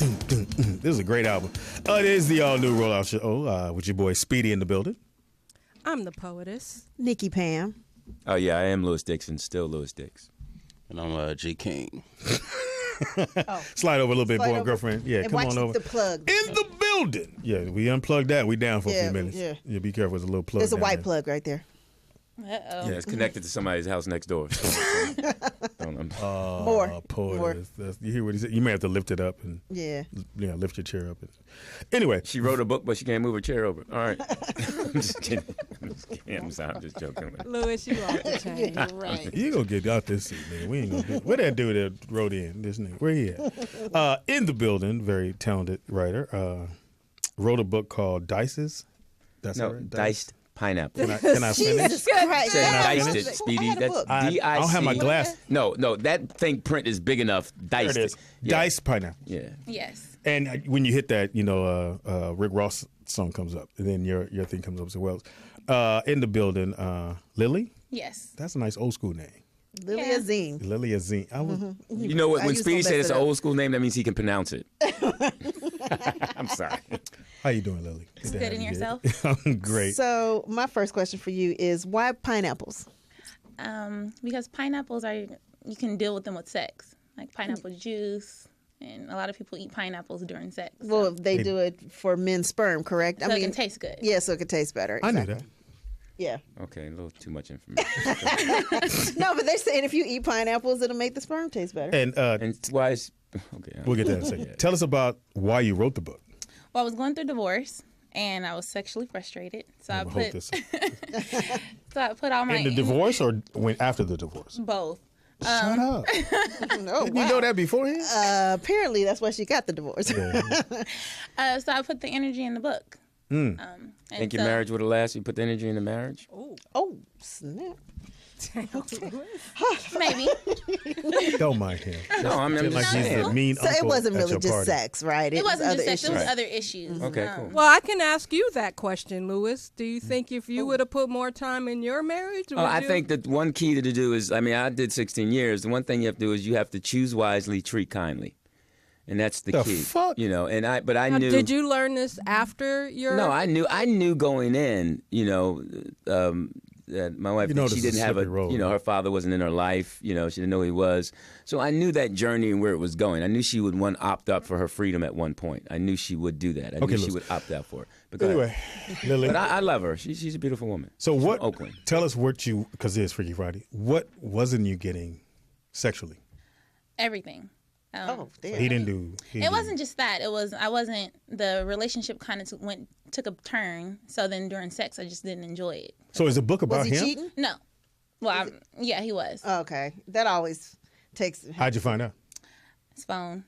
This is a great album. It is the all-new Rollout Show with your boy Speedy in the building. I'm the poetess. Nikki Pam. Oh, yeah, I am Lewis Dixon, still Lewis Dix. And I'm G King. Slide over a little bit, Slide boy, over. girlfriend. Yeah, And come watch on over. the plug. In the building. Yeah, we unplugged that. We down for a Yeah, few minutes. yeah. Be careful. There's a little plug. There's a down white there. plug right there. Yeah, it's connected to somebody's house next door. More. You hear what he said? You may have to lift it up and Yeah. lift your chair up. Anyway, She wrote a book, but she can't move her chair over. All right. I'm just kidding. I'm sorry. I'm just joking. Louis, you off the chain. Right. you gonna get out this seat, man. We ain't gonna get. Where that dude that wrote in this nigga? Where he at? In the building, very talented writer. Wrote a book called Dices. That's No, right? diced pineapple. Can I finish? Jesus Christ. Said I diced had it, a Speedy. book. That's I D-I-C. don't have my glass. No, that thing print is big enough. Diced There it is. it. Yeah. Diced pineapple. Yeah. Yes. And when you hit that, Rick Ross song comes up, and then your thing comes up as well. In the building, Lily. Yes. That's a nice old school name. Lily Yeah. Azim. Lily Azim. I was, You know what? I When used to Speedy said mess it's it an up. old school name, that means he can pronounce it. I'm sorry. How you doing, Lily? Good, to have and you here. yourself? I'm great. So my first question for you is why pineapples? Because pineapples you can deal with them with sex, like pineapple juice, and a lot of people eat pineapples during sex. Well, if they do it for men's sperm, correct? So it can taste good. Yeah, so it can taste better. I knew Exactly. that. Yeah. Okay, a little too much information. No, but they're saying if you eat pineapples, it'll make the sperm taste better. And And why is... Okay. we'll get to that in a second. Tell us about why you wrote the book. Well, I was going through divorce, and I was sexually frustrated, so I hope put this all my in the divorce or when after the divorce. both. Shut up. Oh, Didn't you know that beforehand? apparently, that's why she got the divorce. So I put the energy in the book. Hmm. Think your marriage would have lasted? You put the energy in the marriage? Oh, snap. Maybe. Don't mind him. No, I'm Feel just like he's saying. the mean So it uncle wasn't at really your just party. sex, right? It wasn't other just sex. It was issues. other issues. Okay, cool. Well, I can ask you that question, Louis. Do you think if you would have put more time in your marriage? Oh, I think that one key to do is, I did 16 years. The one thing you have to do is you have to choose wisely, treat kindly. And that's the The key. fuck? And I Now, knew. did you learn this after your? No, I knew going in, that my wife, You know she this is didn't a have slippery road, her father wasn't in her life, she didn't know who he was. So I knew that journey and where it was going. I knew she would opt up for her freedom at one point. I knew she would do that. I knew she listen. would opt out for it. But go Anyway, ahead. Lily. But I love her. She's a beautiful woman. So She's what? from Oakland. Tell us what you, because it's Freaky Friday. What wasn't you getting sexually? Everything. Oh, damn. He didn't do. It wasn't just that. The relationship kind of took a turn. So then during sex, I just didn't enjoy it. So is the book about Was he him? cheating? No. Well, yeah, he was. Oh, okay. That always takes. How'd you find out? His phone.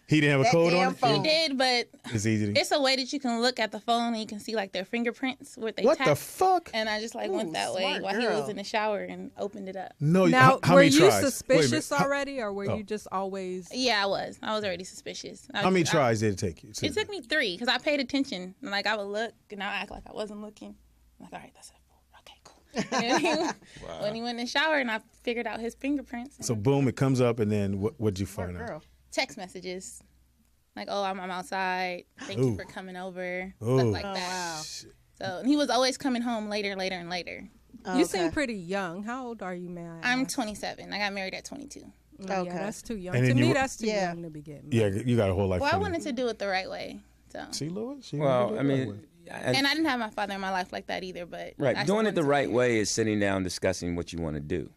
He didn't have a That code damn on it. phone. He did, but It's easy. To, it's a way that you can look at the phone and you can see like their fingerprints where they what the tap. fuck? And I just went that way smart while he was girl. in the shower and opened it up. No. Now, how were many you tries? Wait a minute. suspicious How- already, or were Oh. you just always? Yeah, I was. I was already suspicious. How many tries did it take you? It took me 3 because I paid attention. And, like I would look and I would act like I wasn't looking. I'm like, all right, that's it. Okay, cool. And then when he went in the shower and I figured out his fingerprints. So boom, it comes up, and then what'd you find out? Girl. Text messages. Like, oh, I'm outside. Thank Ooh. you for coming over. Ooh. Stuff like Oh, that. wow. So he was always coming home later, and later. You Okay. seem pretty young. How old are you, man? I'm 27. I got married at 22. Yeah, Okay. that's too young. And To then me, you- that's too Yeah. young to be getting. Yeah, you got a whole life. Well, I coming. wanted to do it the right way. So, See, Louis. She Well, did it I the right mean, way. and I didn't have my father in my life like that either. But I right, just doing it wanted the to right do it. way is sitting down, discussing what you want to do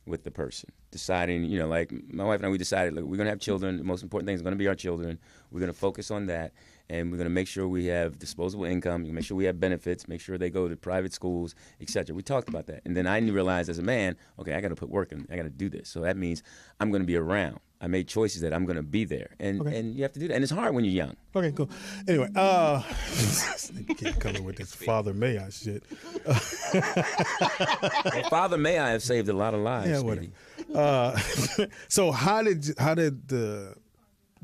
with the person. Deciding, like my wife and I, we decided, look, we're going to have children. The most important thing is going to be our children. We're going to focus on that. And we're going to make sure we have disposable income, make sure we have benefits, make sure they go to private schools, etc. We talked about that. And then I realized as a man, okay, I got to put work in. I got to do this. So that means I'm going to be around. I made choices that I'm going to be there. And you have to do that. And it's hard when you're young. Okay, cool. Anyway, keep coming with this Father May I shit. Well, Father May I have saved a lot of lives. Yeah, Speedy. whatever. So how did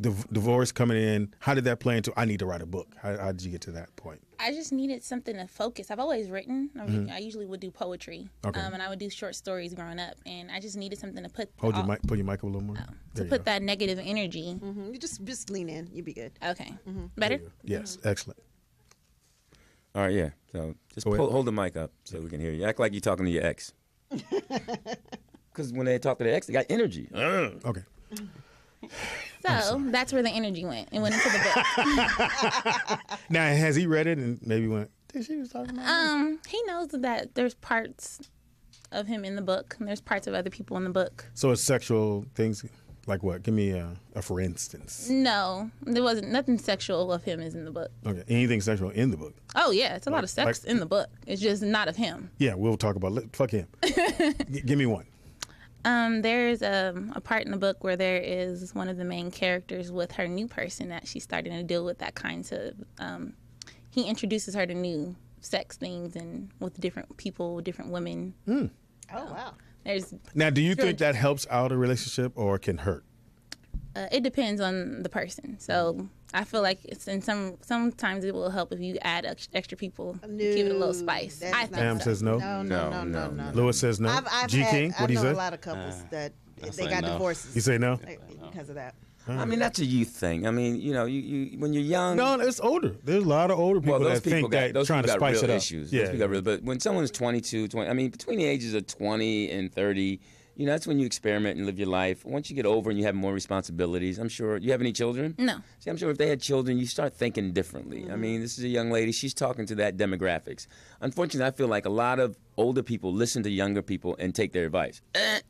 divorce coming in, how did that play into, I need to write a book? How did you get to that point? I just needed something to focus. I've always written. I usually would do poetry, Okay. and I would do short stories growing up. And I just needed something to put Hold your mic, put your mic up a little more. to There you put go. that negative energy. You just lean in. You'll be good. Okay, There better. you go. Yes, excellent. All right, yeah. So just Go ahead. hold the mic up so we can hear you. Act like you're talking to your ex. Because when they talk to their ex, they got energy. Okay. So that's where the energy went. It went into the book. Now, has he read it and maybe went, did she was talking about me? He knows that there's parts of him in the book, and there's parts of other people in the book. So it's sexual things, like what? Give me a for instance. No, there wasn't nothing sexual of him is in the book. Okay, anything sexual in the book? Oh yeah, it's a lot of sex like- in the book. It's just not of him. Yeah, we'll talk about fuck him. Give me one. There's a part in the book where there is one of the main characters with her new person that she's starting to deal with that kind of. He introduces her to new sex things and with different people, different women. Oh wow. There's Now, do you think that helps out a relationship or can hurt? it depends on the person. So I feel like it's in sometimes it will help if you add extra people, give it a little spice. that's I not think Pam so. says no. No. Lewis says no. I've G King, had, what do you I know say? a lot of couples that That's they like got no. divorces You say no? because of that. I mean, that's a youth thing. I mean, you when you're young. No, it's older. There's a lot of older people Well, those that think people got, that those trying to people got spice real it up. issues. Yeah. Those people got real, but when someone's 22, 20, I mean, between the ages of 20 and 30, that's when you experiment and live your life. Once you get over and you have more responsibilities, I'm sure. You have any children? No. See, I'm sure if they had children, you start thinking differently. I mean, this is a young lady. She's talking to that demographics. Unfortunately, I feel like a lot of older people listen to younger people and take their advice.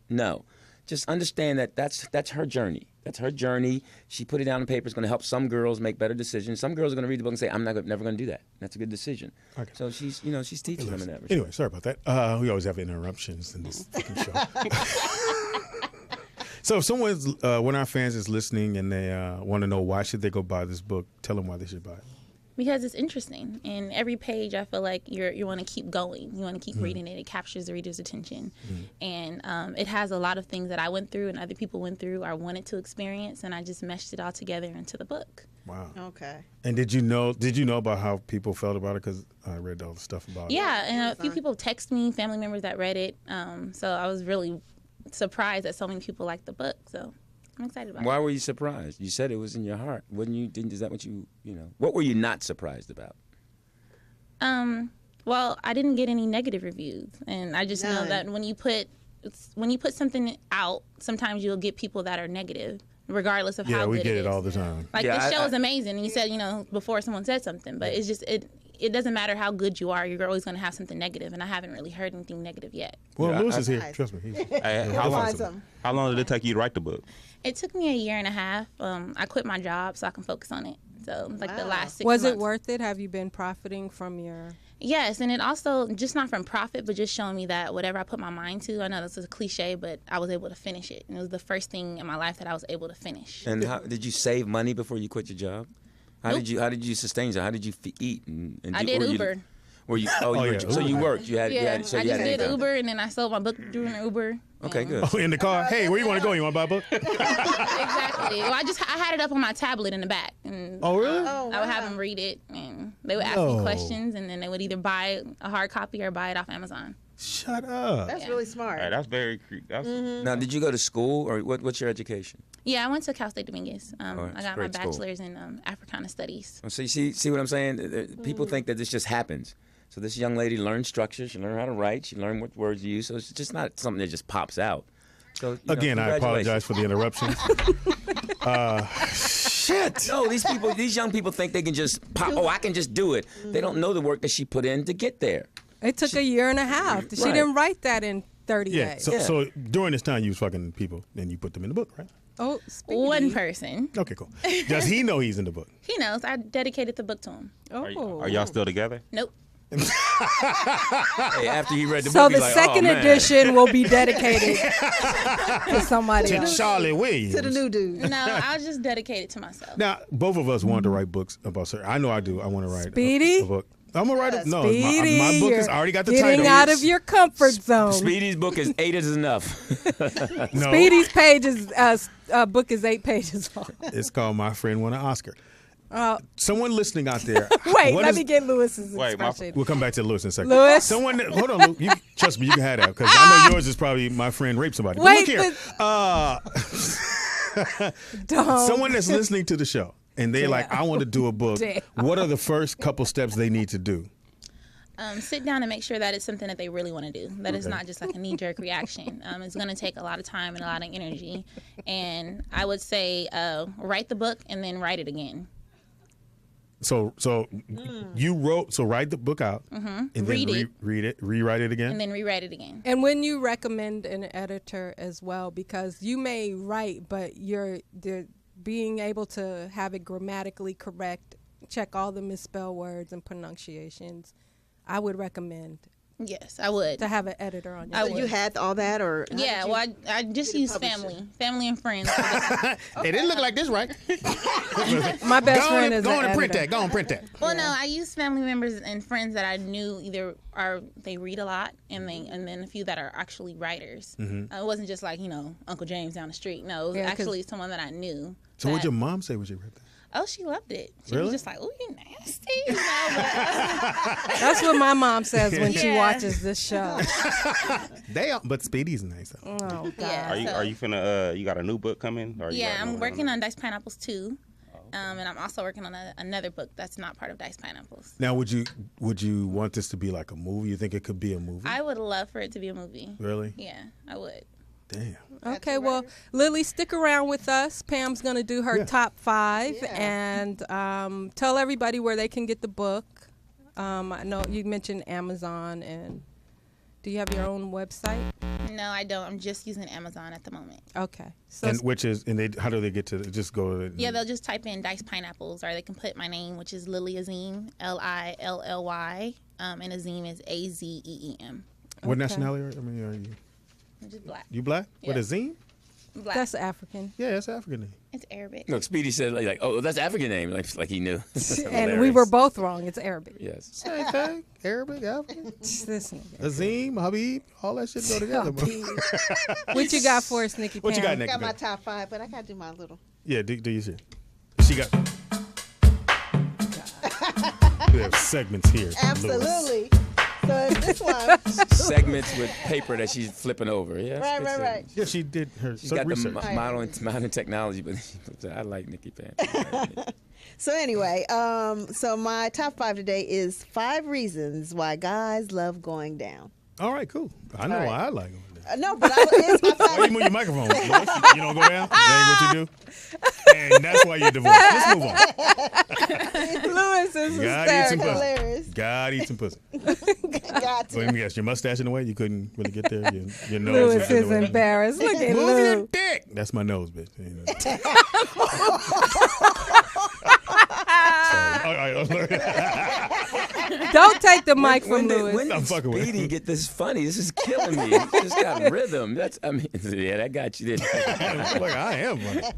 No. Just understand that that's her journey. That's her journey. She put it down on paper. It's going to help some girls make better decisions. Some girls are going to read the book and say, "I'm never going to do that." That's a good decision. Okay. So she's teaching them in that respect. Anyway, sorry about that. We always have interruptions in this fucking show. So if someone's, one of our fans is listening and they want to know why should they go buy this book, tell them why they should buy it. Because it's interesting, and every page I feel like you want to keep going. You want to keep reading it. It captures the reader's attention, and it has a lot of things that I went through and other people went through or wanted to experience, and I just meshed it all together into the book. Wow. Okay. And did you know about how people felt about it? Because I read all the stuff about it. Yeah, and a few people text me, family members that read it. So I was really surprised that so many people liked the book. So I'm excited about Why were you surprised? You said it was in your heart. Wouldn't you? Is that what you What were you not surprised about? it. Well, I didn't get any negative reviews, and I just know None. that when you put something out, sometimes you'll get people that are negative, regardless of Yeah, how we good get it it is. all the time. Like Yeah, this show I- is amazing, and you said before someone said something, but it's just it doesn't matter how good you are, you're always going to have something negative, and I haven't really heard anything negative yet. Well, Yeah, Lewis is here. Nice. Trust me. He's, Hey, You'll find something. how long did it take you to write the book? It took me a year and a half. I quit my job so I can focus on it. So like the Wow. last 6 Was months. it worth it? Have you been profiting from your? Yes, and it also just not from profit, but just showing me that whatever I put my mind to, I know this is a cliche, but I was able to finish it, and it was the first thing in my life that I was able to finish. And how, did you save money before you quit your job? How Nope. did you sustain yourself? How did you eat? And I do- did were you- Uber. Were you? yeah, So you worked. You had. So I you just had did income. Uber, and then I sold my book during Uber. Okay, and- good. oh, in the car. Hey, where you want to go? You want to buy a book? Exactly. Well, I had it up on my tablet in the back, and Oh, really? Oh, I would have wow. them read it, and they would ask No. me questions, and then they would either buy a hard copy or buy it off Amazon. Shut up. That's really smart. Hey, that's very. That's, Now, did you go to school or what's your education? Yeah, I went to Cal State Dominguez. I it's got my great school. bachelor's in Africana Studies. So you see what I'm saying? People think that this just happens. So this young lady learned structure. She learned how to write. She learned what words to use. So it's just not something that just pops out. So Again, I apologize for the interruptions. Shit! No, these young people think they can just pop. Oh, I can just do it. They don't know the work that she put in to get there. It took a year and a half. She Right. didn't write that in 30 Yeah. days. So during this time, you was fucking people, and you put them in the book, right? Oh, One person. Okay, cool. Does he know he's in the book? He knows. I dedicated the book to him. Oh. are y'all still together? Nope. Hey, after he read the So book, the he's like, second oh, man. edition will be dedicated to somebody To else. Charlie Williams. To the new dude. No, I'll just dedicate it to myself. Now, both of us want to write books about certain. I know I do. I want to write Speedy? a book. I'm gonna write it. No, Speedy, my book has you're already got the getting title. out of your comfort zone. Speedy's book is 8 is enough. No, Speedy's book is 8 pages long. it's called My Friend Won an Oscar. Someone listening out there. Wait, what let is- me get Lewis's Wait, my- expression. We'll come back to Lewis in a second. Lewis? Someone, hold on, Lou. Trust me, you can have that because I know yours is probably my friend raped somebody. But Wait, look here. Don't. Someone that's listening to the show and they're like, I want to do a book. Damn. What are the first couple steps they need to do? Sit down and make sure that it's something that they really want to do. That it's Okay. not just like a knee-jerk reaction. It's going to take a lot of time and a lot of energy. And I would say write the book and then write it again. So you write the book out and then Read it. read it, rewrite it again. And then rewrite it again. And when you recommend an editor as well, because you may write, but they're being able to have it grammatically correct, check all the misspelled words and pronunciations, I would recommend Yes, I would. to have an editor on your I So book. would. you had all that, or how Yeah, did you- well, I just use family and friends. for this. It didn't look like this, right? My best Go friend on, is go an on and print editor. that. Go on, print that. Well, no, I use family members and friends that I knew they read a lot, and then a few that are actually writers. It wasn't just like Uncle James down the street. No, it was Yeah, 'cause- actually someone that I knew. So what'd that- your mom say when she read that? Oh, she loved it. She Really? was just like, "Oh, you nasty," but, That's what my mom says when she Yeah. watches this show. But Speedy's nice. Though. Oh, God. yeah. Are you so- are you finna you got a new book coming? Or you Yeah, already I'm know working that? on Diced Pineapples 2. And I'm also working on another book that's not part of Diced Pineapples. Now, would you want this to be like a movie? You think it could be a movie? I would love for it to be a movie. Really? Yeah, I would. Damn. Okay, well, Lily, stick around with us. Pam's going to do her Yeah. top 5 Yeah. and tell everybody where they can get the book. I know you mentioned Amazon, and do you have your own website? No, I don't. I'm just using Amazon at the moment. Okay. So How do they get to just go to Yeah, they'll just type in Diced Pineapples, or they can put my name, which is Lily Azim, Lilly, and Azim is Azeem. What nationality are you? I'm just black. You black? What Yeah. is Zine? Black. that's African. Yeah, that's African name. It's Arabic. Look, Speedy said like, "Oh, that's African name," like he knew. And we were both wrong. It's Arabic. Yes. Same thing. Arabic, African. This nigga. Azim, Habib, all that shit go together. bro. What you got for us, Nikki? What you Pam? got, Nick? got my top 5, but I gotta do my little. Yeah, do you see? She got. We have segments here. Lewis. Absolutely. So in this one, Segments with paper that she's flipping over. Yeah. right, good right, right. segments. Yeah, she did her She's got research. the modern technology, but I like Nikki Pam. So anyway, so my top 5 today is 5 reasons why guys love going down. All right, cool. I know All right. why I like them. No, but it's my Why you 5. move your microphone? Lewis? You don't go down? That ain't what you do? And that's why you're divorced. Let's move on. Lewis is Gotta eat some hysterical. pussy. Hilarious. Gotta eat some pussy. Got to. Let me guess, your mustache in the way? You couldn't really get there? Your nose Lewis was in is the way? embarrassed. Look at Move your Lou. dick. That's my nose, bitch. You know. Sorry. All right. Don't take the mic When from did, Lewis. when I'm did fucking with Speedy you. get this funny? This is killing me. It's just got rhythm. Yeah, that got you. Didn't it? Look, I am funny. All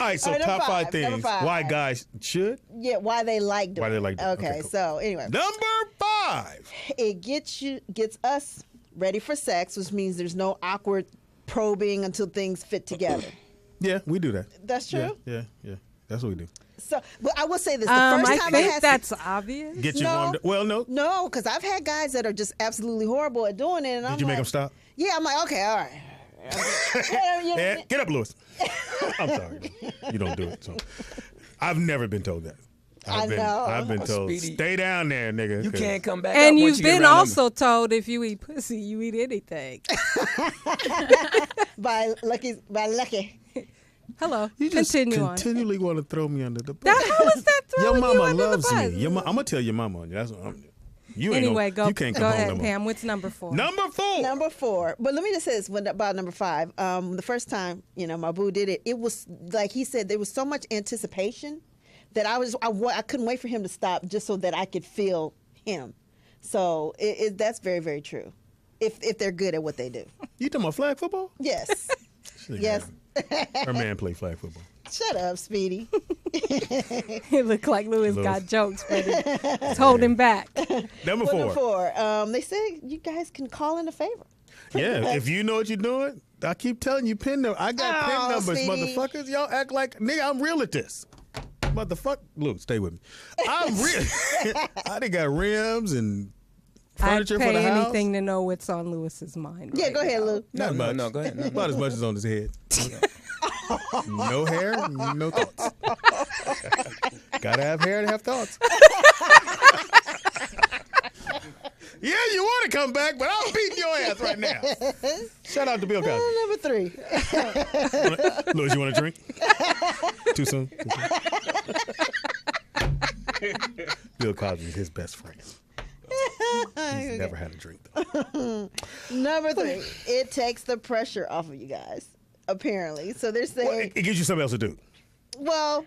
right, so All right, number top 5 5, number things 5. why guys should. Yeah, why they like doing Why they like doing it. Okay, Okay, cool. so anyway, Number 5. it gets us ready for sex, which means there's no awkward probing until things fit together. Yeah, we do that. That's true. Yeah. That's what we do. So, but I will say this: the first I time I think had that's obvious. Get you No. warmed up. Well, no. no, because I've had guys that are just absolutely horrible at doing it, and I'm Did you make like, them stop? Yeah, I'm like, okay, all right. Yeah, you know, Yeah, get up, Lewis. I'm sorry. You don't do it. So I've never been told that. I know. I've been told, Speedy. stay down there, nigga. You 'cause- can't come back. And up once you've you get been around also told if you eat pussy, you eat anything. by lucky. Hello. You just Continue on. continually want to throw me under the bus. How is that Your throwing mama you under loves the bus? me. I'm gonna tell your mama on you. That's what I'm. You ain't Anyway, no, you can't go come home ahead, no more. Pam. What's number 4? Number 4. Number 4. But let me just say this about number 5. The first time, my boo did it, it was like he said, there was so much anticipation that I couldn't wait for him to stop just so that I could feel him. So that's very, very true. If they're good at what they do. You talking about flag football? Yes. Shit, Yes. Her man play flag football. Shut up, Speedy. It looked like Lewis Lewis. got jokes, but it's holding back. Number Number 4. 4. They said you guys can call in a favor. Yeah, if you know what you're doing, I keep telling you pin number. I got pin Oh, numbers, sweetie. motherfuckers. Y'all act like nigga. I'm real at this. Motherfucker, Luke, stay with me. I'm real. I done got rims and I'd furniture for pay the house. anything to know what's on Lewis's mind. Yeah, right go ahead, now. Lou. Not much. No, go ahead. No, About as much as on his head. No hair, no thoughts. Gotta have hair to have thoughts. Yeah, you want to come back, but I'm beating your ass right now. Shout out to Bill Cosby. Number 3. Louis, you want a drink? Too soon? Bill Cosby is his best friend. He's never had a drink, though. Number 3. It takes the pressure off of you guys, apparently. So they're Well, saying, it gives you something else to do. well,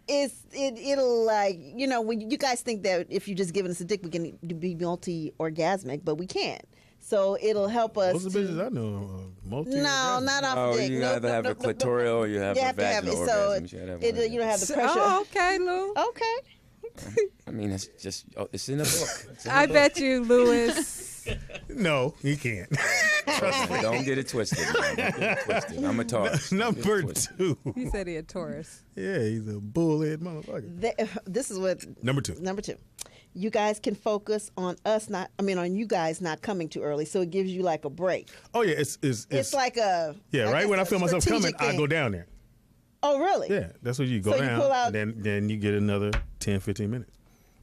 it'll like, when you guys think that if you're just giving us a dick, we can be multi-orgasmic, but we can't. So it'll help us. Most of the bitches I know are multi. No, not off Oh, dick. you No, either no, have no, a no, no. clitoral or you have You a have to have it. vaginal So orgasm. You should have one of you don't have the So- pressure. Oh, okay, Lou. Okay. I mean, it's just it's in the book. It's in the I book. bet you, Lewis. No, he can't. Don't get it twisted. Man. Don't get it twisted. I'm a Taurus. Don't get it Number twisted. 2. He said he had Taurus. Yeah, he's a bullhead motherfucker. This is what Number 2. Number 2, you guys can focus on on you guys not coming too early, so it gives you like a break. Oh yeah, It's like a yeah, right. guess When I a feel myself coming, strategic I thing. go down there. Oh, really? Yeah, that's what you go So you down, pull out- and then you get another 10, 15 minutes.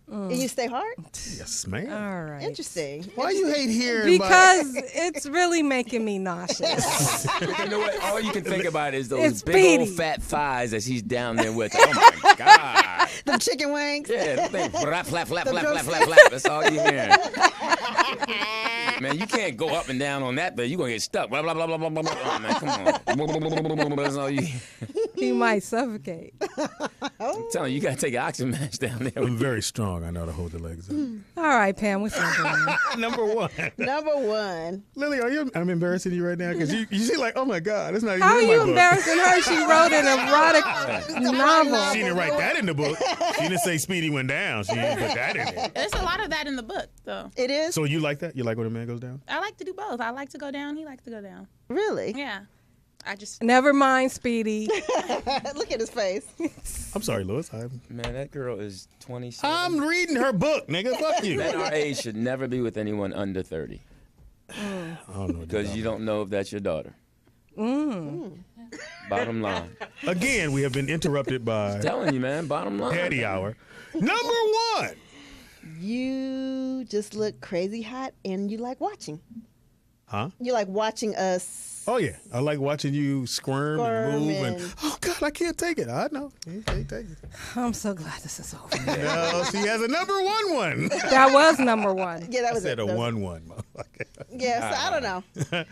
And you stay hard. Yes, man. All right. Interesting. Why you hate hearing? Because it's really making me nauseous. You know what? All you can think about is those It's big old Speedy. fat thighs as he's down there with. Oh my God! Them chicken wings. Yeah, that thing flap, flap, flap, flap, flap, flap, flap. That's all you hear. Man, you can't go up and down on that, but you're gonna get stuck. Blah blah blah blah blah blah. Oh, man, come on. That's all you. He might suffocate. I'm telling you, you gotta take an oxygen mask down there. I'm very strong. I know how to hold the legs up. All right, Pam, what's number 1? Number 1. Number 1. Lily, I'm embarrassing you right now because you see like, oh my God, it's not even How are in my you book. embarrassing her? She wrote an erotic novel. She didn't write that in the book. She didn't say Speedy went down. She didn't put that in there. There's a lot of that in the book, though. It is? So you like that? You like when a man goes down? I like to do both. I like to go down. He likes to go down. Really? Yeah. I just Never mind, Speedy. Look at his face. I'm sorry, Louis. Man, that girl is 27. I'm reading her book, nigga. Fuck you. Men our age should never be with anyone under 30 I don't know. because you don't know if that's your daughter. Bottom line. Again, we have been interrupted by Telling you, man. Bottom line. Daddy Hour. Number 1. You just look crazy hot and you like watching. Huh? You like watching us. Oh yeah, I like watching you squirm and move and and- oh God, I can't take it. I know, you can't take it. I'm so glad this is over. No, she has a number 1. That was number 1. Yeah, that I was said it. a That was- 1. motherfucker. Yeah, so I don't know.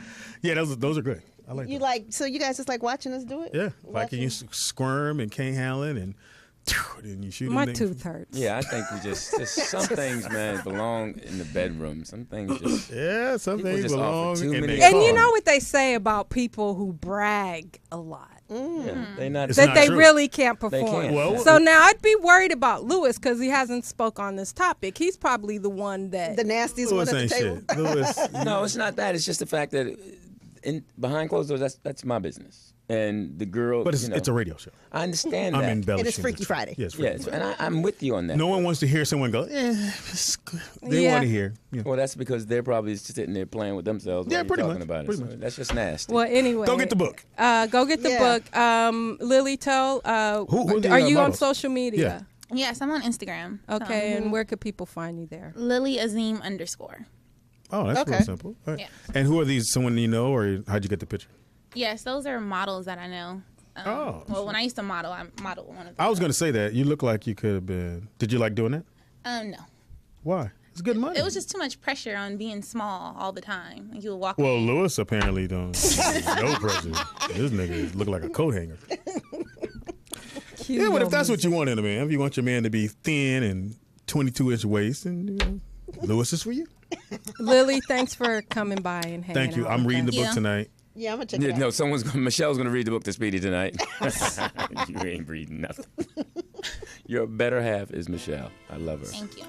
Yeah, those are good. I like You that. like, so you guys just like watching us do it? Yeah, like Watching? you squirm and can't handle it and then you shoot. My them tooth hurts. Yeah, I think we just some things, man, belong in the bedroom. Some things just. Yeah, some People things just offer belong too in many their And you car. know what they say about people who brag a lot? Yeah, they not. It's That not they true. really can't They perform. can't. Well, So now I'd be worried about Lewis because he hasn't spoke on this topic. He's probably the one that The nastiest Louis one at the ain't table. shit. Louis, No, it's not that. It's just the fact that behind closed doors, that's my business. And the girl, but it's, you know, it's a radio show. I understand I'm that. embellishing. And it's the Freaky truth. Friday. Yes, Yeah, and I'm with you on that. no one wants to hear someone go. They Yeah. want to hear. You know. Well, that's because they're probably sitting there playing with themselves. Yeah, while you're pretty talking much, about it. pretty So much. that's just nasty. Well, anyway, Go get the book. Go get the Yeah. book. Lily, tell. Who the, are you on models? social media? yes, I'm on Instagram. Okay, and where could people find you there? Lily Azim _ Oh, that's real Okay. simple. All right. Yeah. And who are these? Someone you know, or how'd you get the picture? Yes, those are models that I know. Oh. Well, when I used to model, I modeled one of them. I was going to say that. You look like you could have been. Did you like doing that? No. Why? It's good money. It was just too much pressure on being small all the time. Like you would walk. Well, Lewis apparently don't. No pressure. This nigga look like a coat hanger. Yeah, but if that's what you want in a man, if you want your man to be thin and 22-inch waist, and you know, Lewis is for you. Lily, thanks for coming by and hanging Thank you. out I'm with reading the us. book Yeah. tonight. Yeah, I'm going to check Yeah, it out. no, Michelle's going to read the book to Speedy tonight. You ain't reading nothing. Your better half is Michelle. I love her. Thank you.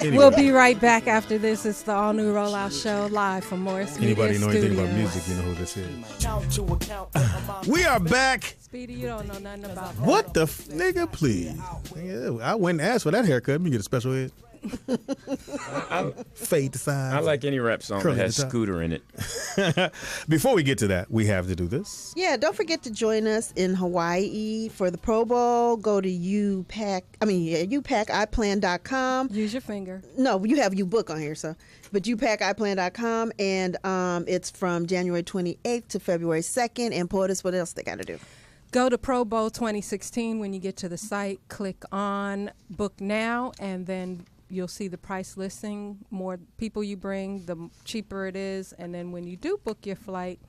Anyway, We'll be right back after this. It's the All New Rollout Show live from Morris anybody Media know anything about Studios. music, you know who this is. We are back. Speedy, you don't know nothing about that. What the nigga, please? Nigga, I went and asked for that haircut. Let me get a special head. Fade to sides. I like any rap song Curly that has at the top. Scooter in it. Before we get to that, we have to do this. Yeah, don't forget to join us in Hawaii for the Pro Bowl. Go to upaciplan.com. Use your finger. No, you have UBook on here, so. But upaciplan.com, and it's from January 28th to February 2nd. And POTUS, what else they got to do? Go to Pro Bowl 2016. When you get to the site, click on Book Now, and then you'll see the price listing. More people you bring, the cheaper it is. And then when you do book your flight,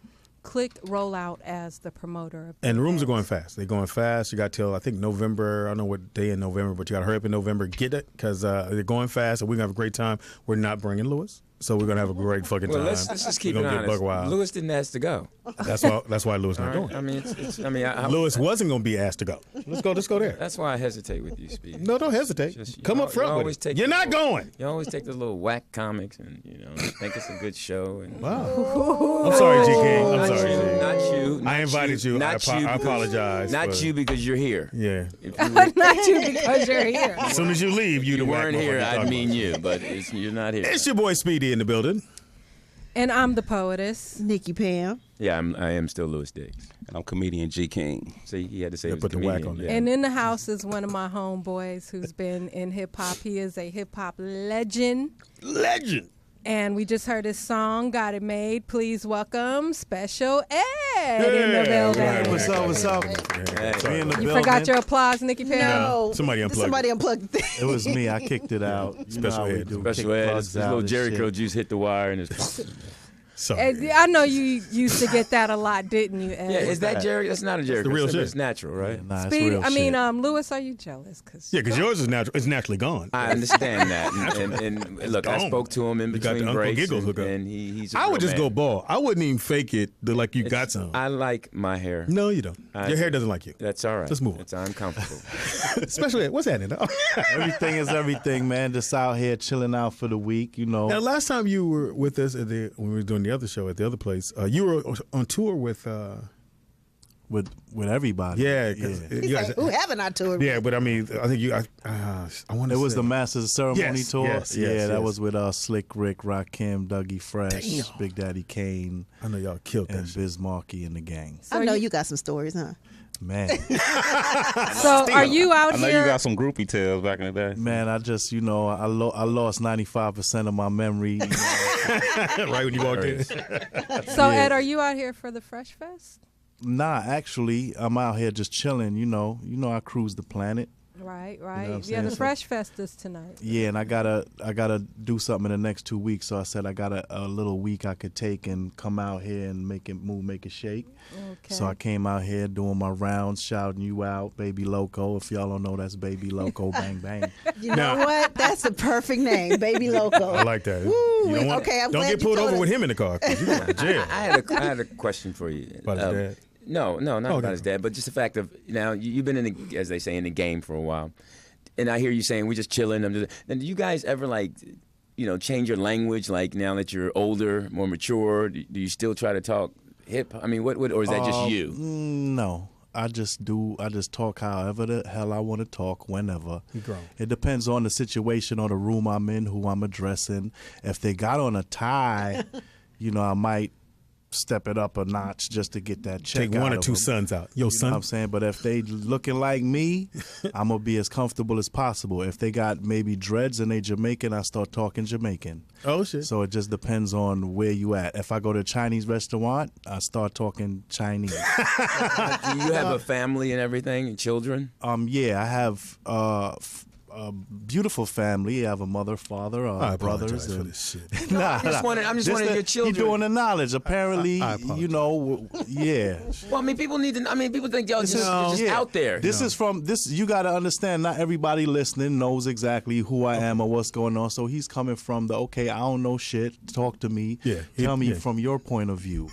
click Rollout as the promoter. Of And the rooms are event. going fast. They're going fast. You got till, I think, November. I don't know what day in November, but you got to hurry up in November. Get it, because they're going fast, and we're going to have a great time. We're not bringing Lewis, so we're going to have a great fucking Well, time. let's just keep We're it gonna get honest. buck wild. Lewis didn't ask to go. That's why Lewis not All right? going. I mean, Lewis wasn't going to be asked to go. Let's go there. That's why I hesitate with you, Speedy. No, don't hesitate. Just- Come you up front you with always it. take You're the not little- going. You always take the little whack comics and think it's a good show. And Wow. I'm sorry, G King. I'm Not sorry. you, G. not you. I not invited you. I Not you. I because- apologize. Not but- you because you're here. Yeah. If you, were, Not you because you're here. As soon as you leave, you you the whack weren't here, motherfucker I'd talking mean about. you, but you're not here. It's your boy Speedy in the building. And I'm the poetess. Nikki Pam. Yeah, I am still Lewis Diggs. And I'm comedian G King. See, he had to say Yeah, he was put a the whack comedian. on Yeah. And in the house is one of my homeboys who's been in hip hop. He is a hip hop legend. Legend. And we just heard his song, Got It Made. Please welcome Special Ed in the building. right. What's up? What's up? Yeah, We sorry. in the You building. forgot your applause, Nikki Pam? No. Somebody unplugged Somebody it. unplugged it. It was me. I kicked it out. You know Special how we ed. do. Special Kick Ed, plugs his out little and Jericho shit. juice hit the wire and it's. Sorry. Ed, I know you used to get that a lot, didn't you, Ed? Yeah, is that Jerry? That's not a Jericho. real It's- shit. It's natural, right? Nah, it's Speedy, real I mean, shit. Lewis, are you jealous? Yeah, because yours is natural. It's naturally gone. I understand that, and look, I gone. spoke to him in You got the between Uncle breaks, Giggles hookup. and he's. A I real would just man. go bald. I wouldn't even fake it like you got It's- some. I like my hair. No, you don't. Your hair doesn't like you. That's all right. Let's move on. I'm comfortable. Especially, what's happening? Everything is everything, man. Just out here chilling out for the week, you know. Now, last time you were with us when we were doing the other show at the other place, you were on tour with. with everybody. Yeah, 'cause Yeah. you He's guys. like, who haven't I toured? Yeah, but I mean, I think you. I want to. It was the Masters Ceremony Yes, tour. yes, yeah, yes, that yes. was with Slick Rick, Rakim, Dougie Fresh, Damn. Big Daddy Kane, I know y'all killed that and shit. Biz Markie and the gang. I know you got some stories, huh? Man, So are you out I know here? you got some groupie tales back in the day. man, I just, you know, I lost 95% of my memory. You know. Right when you walked in. So Ed, are you out here for the Fresh Fest? Nah, actually, I'm out here just chilling. You know, I cruise the planet. Right. what I'm Yeah, saying? the So- Fresh Fest is tonight. Yeah, and I gotta do something in the next 2 weeks. So I said I got a little week I could take and come out here and make it move, make it shake. Okay. So I came out here doing my rounds, shouting you out, Baby Loco. If y'all don't know, that's Baby Loco, bang bang. You know what? That's the perfect name, Baby Loco. I like that. Woo, You don't want, okay, I'm don't glad get you pulled told over us. with him in the car. 'Cause you going to jail. I had a question for you. About his dad? No, not Okay. about his dad, but just the fact of now you've been in the, as they say, in the game for a while, and I hear you saying we're just chilling. And do you guys ever change your language like now that you're older, more mature? Do you still try to talk hip? I mean, what or is that just you? No. I just talk however the hell I want to talk whenever. You grown. It depends on the situation or the room I'm in, who I'm addressing. If they got on a tie, I might step it up a notch just to get that check. Take one out or of two them. sons out. Yo, You know son. what I'm saying? But if they looking like me, I'm going to be as comfortable as possible. If they got maybe dreads and they Jamaican, I start talking Jamaican. Oh, shit. So it just depends on where you at. If I go to a Chinese restaurant, I start talking Chinese. Do you have a family and everything, and children? Yeah, I have a beautiful family. I have a mother, father, I brothers. apologize for and- this shit. Nah, I'm just wondering your children. You're doing the knowledge. Apparently, I apologize. yeah. Well, I mean, people need to. I mean, people think y'all just, is- you're just yeah. out there. This is from this. You got to understand. Not everybody listening knows exactly who I am or what's going on. So he's coming from the okay. I don't know shit. Talk to me. Yeah, Tell me yeah. from your point of view.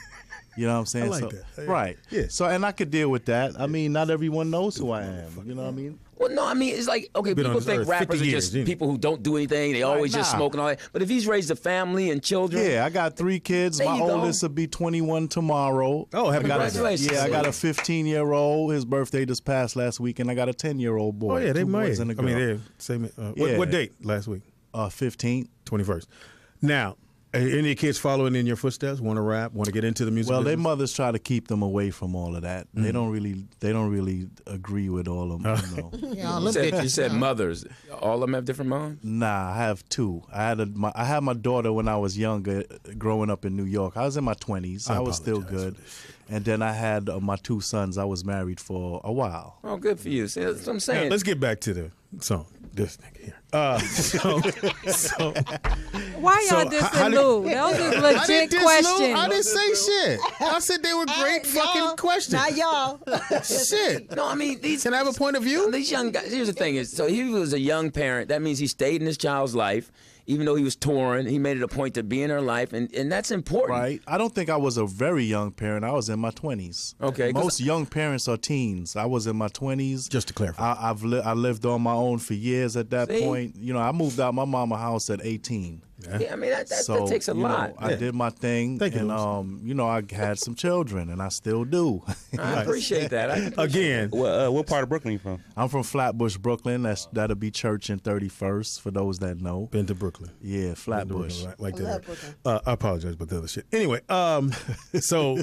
You know what I'm saying? like so, that. Right. Yeah. So, and I could deal with that. I mean, not everyone knows who I am. You know what I mean? Well, no, I mean, it's like, okay, Been on people this think earth rappers 50 are years, just didn't he? people who don't do anything. They always just nah. smoke and all that. But if he's raised a family and children. Yeah, I got 3 kids. There My you go. oldest will be 21 tomorrow. Oh, happy I got birthday. Congratulations. Yeah, I got a 15-year-old. His birthday just passed last week, and I got a 10-year-old boy. Oh yeah, they 2 might. boys and a girl. they're same. Yeah. What date? Last week, 15th. 21st. Now, any of your kids following in your footsteps? Want to rap? Want to get into the music? Well, their business? mothers try to keep them away from all of that. They don't really agree with all of them. You know. Yeah, You said mothers. All of them have different moms? Nah, I have 2. I had my daughter when I was younger, growing up in New York. I was in my 20s. I was still apologize good. for this. And then I had my 2 sons. I was married for a while. Oh, good for you. See, that's what I'm Now, saying. let's get back to the song. This nigga here. So Why So, y'all how dissing did- Lou? That was a I didn't legit diss Lou. question. I didn't say shit. I said they were great Y'all, fucking questions. Not y'all. Shit. No, I mean, these. Can I have a point of view? These young guys. Here's the thing: is so he was a young parent. That means he stayed in his child's life, even though he was torn. He made it a point to be in her life, and that's important. Right? I don't think I was a very young parent. I was in my 20s. Okay, 'cause- Most young parents are teens. I was in my 20s. just to clarify, I lived on my own for years at that See? point. You know, I moved out my mama's house at 18. Yeah, I mean that So, takes a you know, lot. I did my thing, Thank you, and you know, I had some children, and I still do. I appreciate that. again, What part of Brooklyn you from? I'm from Flatbush, Brooklyn. That'll be Church and 31st for those that know. been to Brooklyn. Yeah, Been to Flatbush. Brooklyn, like I love that. Brooklyn. I apologize about the other shit. Anyway, so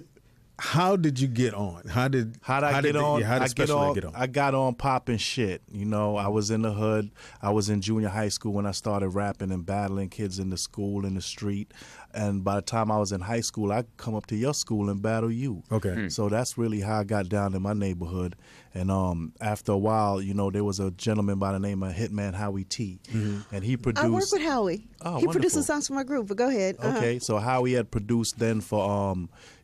how did you get on? How did I get on? How did I Special Ed get on? I got on popping shit. You know, I was in the hood. I was in junior high school when I started rapping and battling kids in the school, in the street. And by the time I was in high school, I'd come up to your school and battle you. Okay. So that's really how I got down in my neighborhood. And after a while, you know, there was a gentleman by the name of Hitman Howie T. And he produced. I work with Howie. Oh, He wonderful. produces songs for my group, but go ahead. Okay, so Howie had produced then for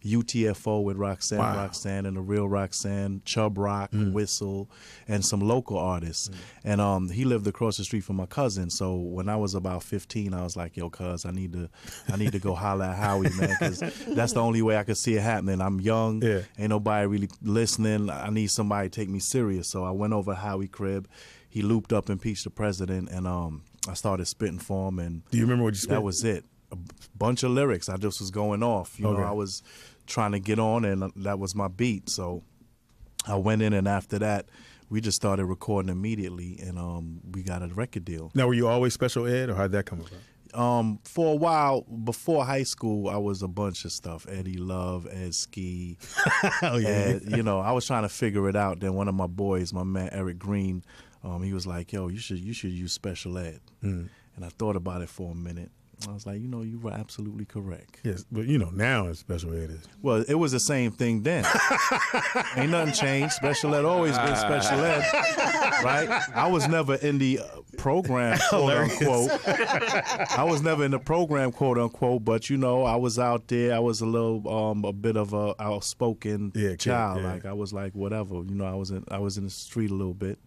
UTFO with Roxanne, Wow. Roxanne and the Real Roxanne, Chubb Rock, Whistle, and some local artists. And he lived across the street from my cousin. So when I was about 15, I was like, "Yo, cuz, I need to go holler at Howie, man, because that's the only way I could see it happening. I'm young, Yeah. ain't nobody really listening. I need somebody to take me serious." So I went over to Howie crib. He looped up Impeach the President, and I started spitting for him, and Do you remember what you spit? that was it. A bunch of lyrics. I just was going off. You Okay. know, I was trying to get on, and that was my beat. So I went in, and after that, we just started recording immediately, and we got a record deal. Now, were you always Special Ed, or how'd that come about? For a while, before high school, I was a bunch of stuff. Eddie Love, Ed Ski. Oh yeah. And, you know, I was trying to figure it out. Then one of my boys, my man Eric Green, he was like, "Yo, you should use Special Ed." And I thought about it for a minute. I was like, you know, you were absolutely correct. Yes, but you know now it's Special Ed is. Well, it was the same thing then. Ain't nothing changed. Special Ed always been Special Ed, right? I was never in the program, quote unquote. I was never in the program, quote unquote. But you know, I was out there. I was a little, a bit of a outspoken kid, child. yeah. Like I was like whatever. You know, I was in the street a little bit.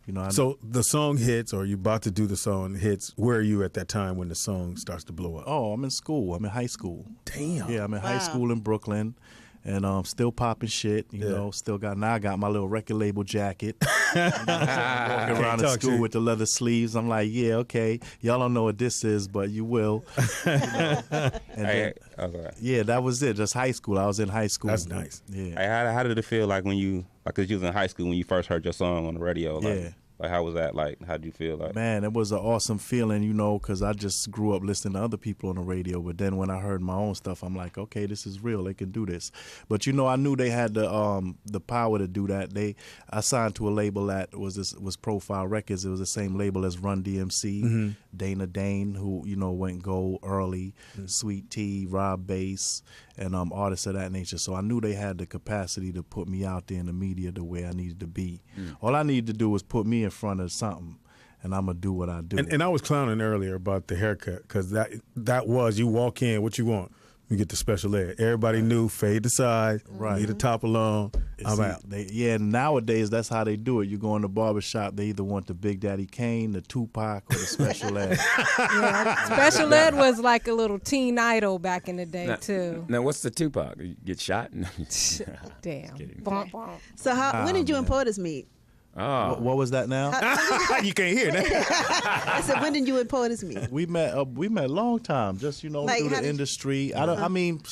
You know, So the song hits, or you about to do the song hits. Where are you at that time when the song starts to blow up? oh, I'm in school. I'm in high school. Damn. Yeah, I'm in high Wow. school in Brooklyn, and still popping shit. You Yeah. know, I got my little record label jacket. Walking around the talk to school you. with the leather sleeves. I'm like, yeah, okay. Y'all don't know what this is, but you will. You know? And then, yeah, that was it. Just high school. I was in high school. That's nice. Yeah. Hey, how did it feel like when you, like, 'cause you was in high school when you first heard your song on the radio? Like, Yeah. Like, how was that? Like, how did you feel? Like, Man, it was an awesome feeling, you know, because I just grew up listening to other people on the radio. But then when I heard my own stuff, I'm like, okay, this is real. They can do this. But you know, I knew they had the power to do that. I signed to a label that was Profile Records. It was the same label as Run DMC, Dana Dane, who went gold early, Sweet Tea, Rob Bass, and artists of that nature. So I knew they had the capacity to put me out there in the media the way I needed to be. All I needed to do was put me in front of something, and I'm gonna do what I do. And I was clowning earlier about the haircut because that was you walk in, what you want, We get the special ed. Everybody knew fade to side, Right. leave the top alone. I'm See, out. Nowadays that's how they do it. You go in the barbershop, they either want the Big Daddy Kane, the Tupac, or the special ed. Yeah, special ed was like a little teen idol back in the day Now- too. Now, what's the Tupac? You get shot? Damn. kidding. Bump, bump. So when did you and POTUS meet? Oh, What was that now? You can't hear that. I said, when did you and POTUS meet? We met a long time, just Like, through how the did- industry. I mean,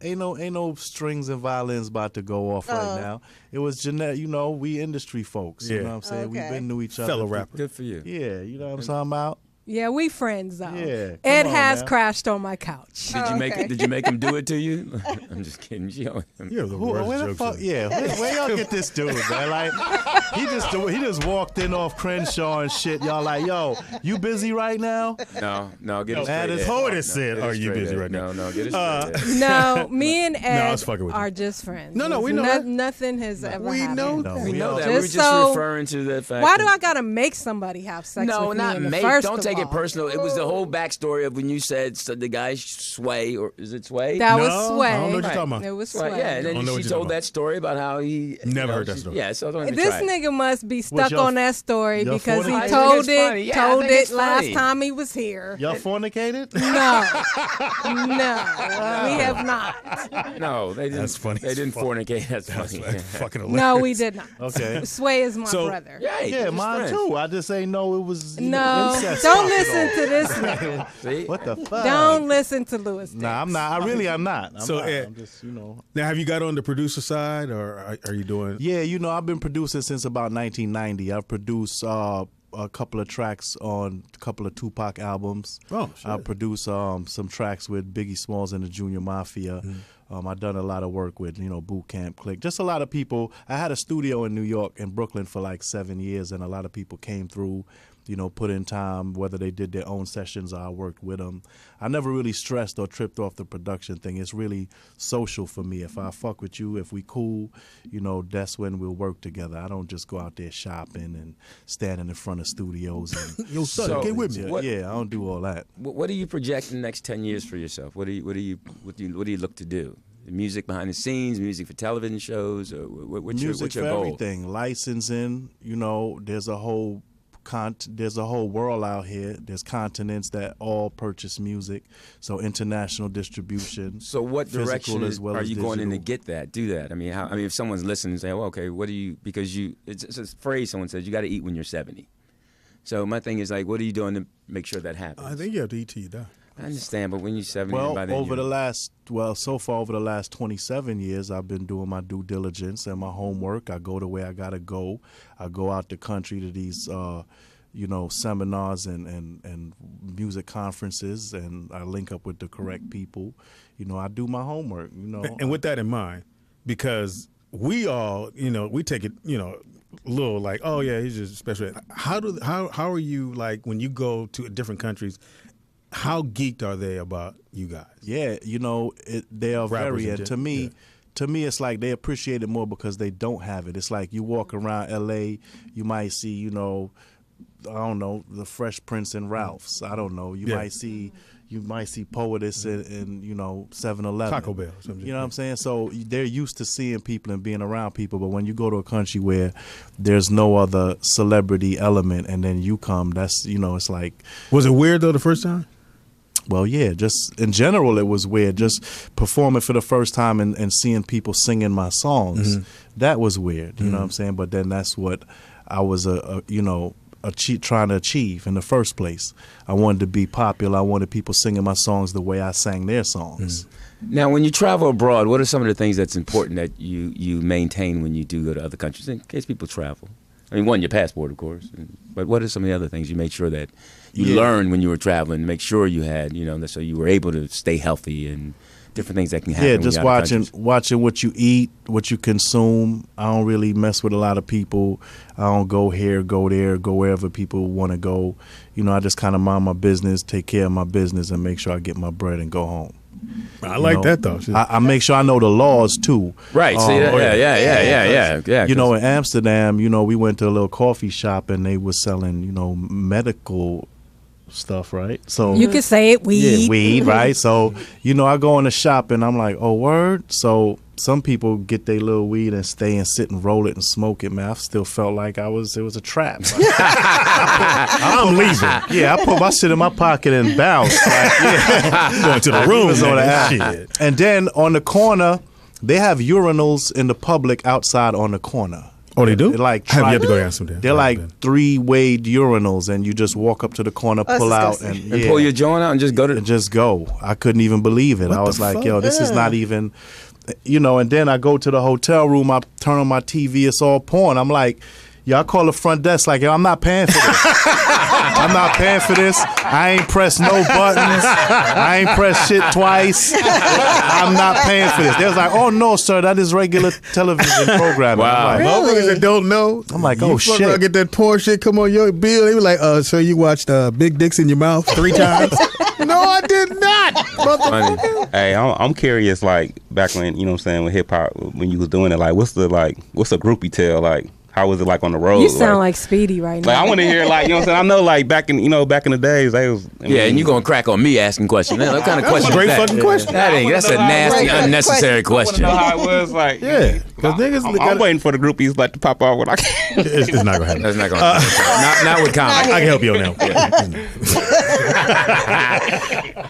ain't no strings and violins about to go off right now. It was Jeanette, we industry folks. You Yeah. know what I'm saying? Okay. We've been knew each other. Fellow rapper. good for you. Yeah, you know what I'm talking about? Yeah, we friends though. Yeah, come Ed on has now. crashed on my couch. Did you make okay. it? Did you make him do it to you? I'm just kidding. You're the Where worst the jokes fuck? ever. Yeah, where y'all get this dude, man? Like, he just walked in off Crenshaw and shit. Y'all like, yo, you busy right now? No, get it That straight. is Ed. POTUS No, said, get it "Are you straight, busy Ed. right now?" No, get it straight. Ed. No, me and I Ed was fucking with you. are just friends. No, we There's know that. Nothing has ever We happened. know No, that. We know all- that. We were Just just so- referring to the fact. Why do that- I gotta make somebody have sex No, with not me? in the make. first Don't of take it all? personal. It was the whole backstory of when you said so the guy Sway, or is it Sway? That was No, Sway. I don't know what you're talking about. It was Sway. Sway. Yeah, and Don't then know what she you're told talking that story about how he Never heard that story. Yeah, so don't even This try it. nigga must be stuck y'all- on that story y'all because he fornicated? told I think it's funny. it, Yeah, I told think it it's last funny. time he was here. Y'all fornicated? No, no, we have not. No, they didn't. That's funny They as didn't fuck. fornicate. That's That's funny. fucking hilarious. No, we did not. Okay. Sway is my So- brother. Yeah, Yeah, mine too. I just ain't know it was. No, incest don't fucking listen all. to this nigga. See? What the fuck? Don't listen to Louis. Nah, I'm not. I really am not. I'm So, not. Ed- I'm just, Now, have you got on the producer side, or are you doing? Yeah, I've been producing since about 1990. I've produced a couple of tracks on a couple of Tupac albums. Oh, shit. I produced some tracks with Biggie Smalls and the Junior Mafia. I've done a lot of work with, Boot Camp Click. Just a lot of people. I had a studio in New York and Brooklyn for like 7 years, and a lot of people came through, put in time, whether they did their own sessions or I worked with them. I never really stressed or tripped off the production thing. It's really social for me. If I fuck with you, if we cool, that's when we'll work together. I don't just go out there shopping and standing in front of studios. And Yo, son, So- get with me. What- yeah, I don't do all that. What do you project in the next 10 years for yourself? What do you look to do? Music behind the scenes, music for television shows, or what's Music your for goal? everything, licensing. There's a whole world out here. There's continents that all purchase music, so international distribution. So what physical direction as well are as you going in to digital. get that? Do that? I mean, if someone's listening and say, "Well, okay, what do you?" Because it's a phrase someone says, "You got to eat when you're 70." So my thing is like, what are you doing to make sure that happens? I think you have to eat till you die. I understand, but when you're 70, Well, by then over you're- so far over the last 27 years, I've been doing my due diligence and my homework. I go to where I gotta go. I go out the country to these, seminars and music conferences, and I link up with the correct people. I do my homework. And with that in mind, because we all, we take it, a little like, oh yeah, he's just special. How are you like when you go to different countries? How geeked are they about you guys? Yeah, they are Rappers very. and And shit, yeah. to me, it's like they appreciate it more because they don't have it. It's like you walk around L.A., you might see, I don't know, the Fresh Prince and Ralph's. I don't know. You Yeah. might see POTUS in 7-Eleven. Taco Bell, something. You know what I'm saying? So they're used to seeing people and being around people. But when you go to a country where there's no other celebrity element, and then you come, that's it's like. Was it weird though the first time? Well, yeah, just in general, it was weird. Just performing for the first time and seeing people singing my songs, that was weird. You know what I'm saying? But then that's what I was, trying to achieve in the first place. I wanted to be popular. I wanted people singing my songs the way I sang their songs. Now, when you travel abroad, what are some of the things that's important that you maintain when you do go to other countries, in case people travel? I mean, one, your passport, of course. But what are some of the other things you made sure that you learned when you were traveling to make sure you had, so you were able to stay healthy and different things that can happen? Yeah, when just you're out of countries? watching what you eat, what you consume. I don't really mess with a lot of people. I don't go here, go there, go wherever people want to go. I just kind of mind my business, take care of my business, and make sure I get my bread and go home. I like that though. I make sure I know the laws too. Right. See, yeah. In Amsterdam, we went to a little coffee shop and they were selling, medical stuff, right? So You could say it, weed. yeah, weed, right? So, I go in the shop and I'm like, oh, word? So some people get their little weed and stay and sit and roll it and smoke it, man. I still felt like it was a trap. I'm leaving. Yeah, I put my shit in my pocket and bounced. Like, yeah. Going to the room. Was on the nigga. app. Shit. And then on the corner, they have urinals in the public outside on the corner. Oh, they do? They're like I have yet to go down someday. They're like 3-way urinals, and you just walk up to the corner, That's pull out, disgusting. And pull your joint out and just go to. and just go. I couldn't even believe it. I was like, fuck? yo, this is not even, and then I go to the hotel room, I turn on my TV, it's all porn. I'm like, y'all call the front desk like, yo, I'm not paying for this. I'm not paying for this. I ain't pressed no buttons. I ain't pressed shit twice. I'm not paying for this. They was like, oh, no, sir, that is regular television programming. Wow. I'm like, Motherfuckers that don't know. I'm like, you oh, fuck shit. around, get that porn shit come on your bill. They were like, so you watched Big Dicks in Your Mouth 3 times? No, I did not. Funny. Hey, I'm curious. Like back when what I'm saying with hip hop, when you was doing it, like what's a groupie tale like? How was it like on the road? You sound like Speedy right Like now. I want to hear like what I'm saying. I know like back in the days they was. Yeah, and you gonna crack on me asking questions. Man, what kind of question? great is that? fucking question. That's a nasty, Great unnecessary question. know how it was like. Yeah, because niggas I'm waiting for the groupies like to pop out when I can. It's not gonna happen. That's not gonna happen. Not with comedy. I can help you on that.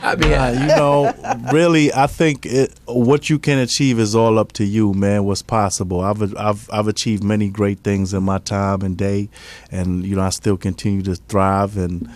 I mean, really, I think what you can achieve is all up to you, man. What's possible? I've achieved many great things in my time and day, and I still continue to thrive and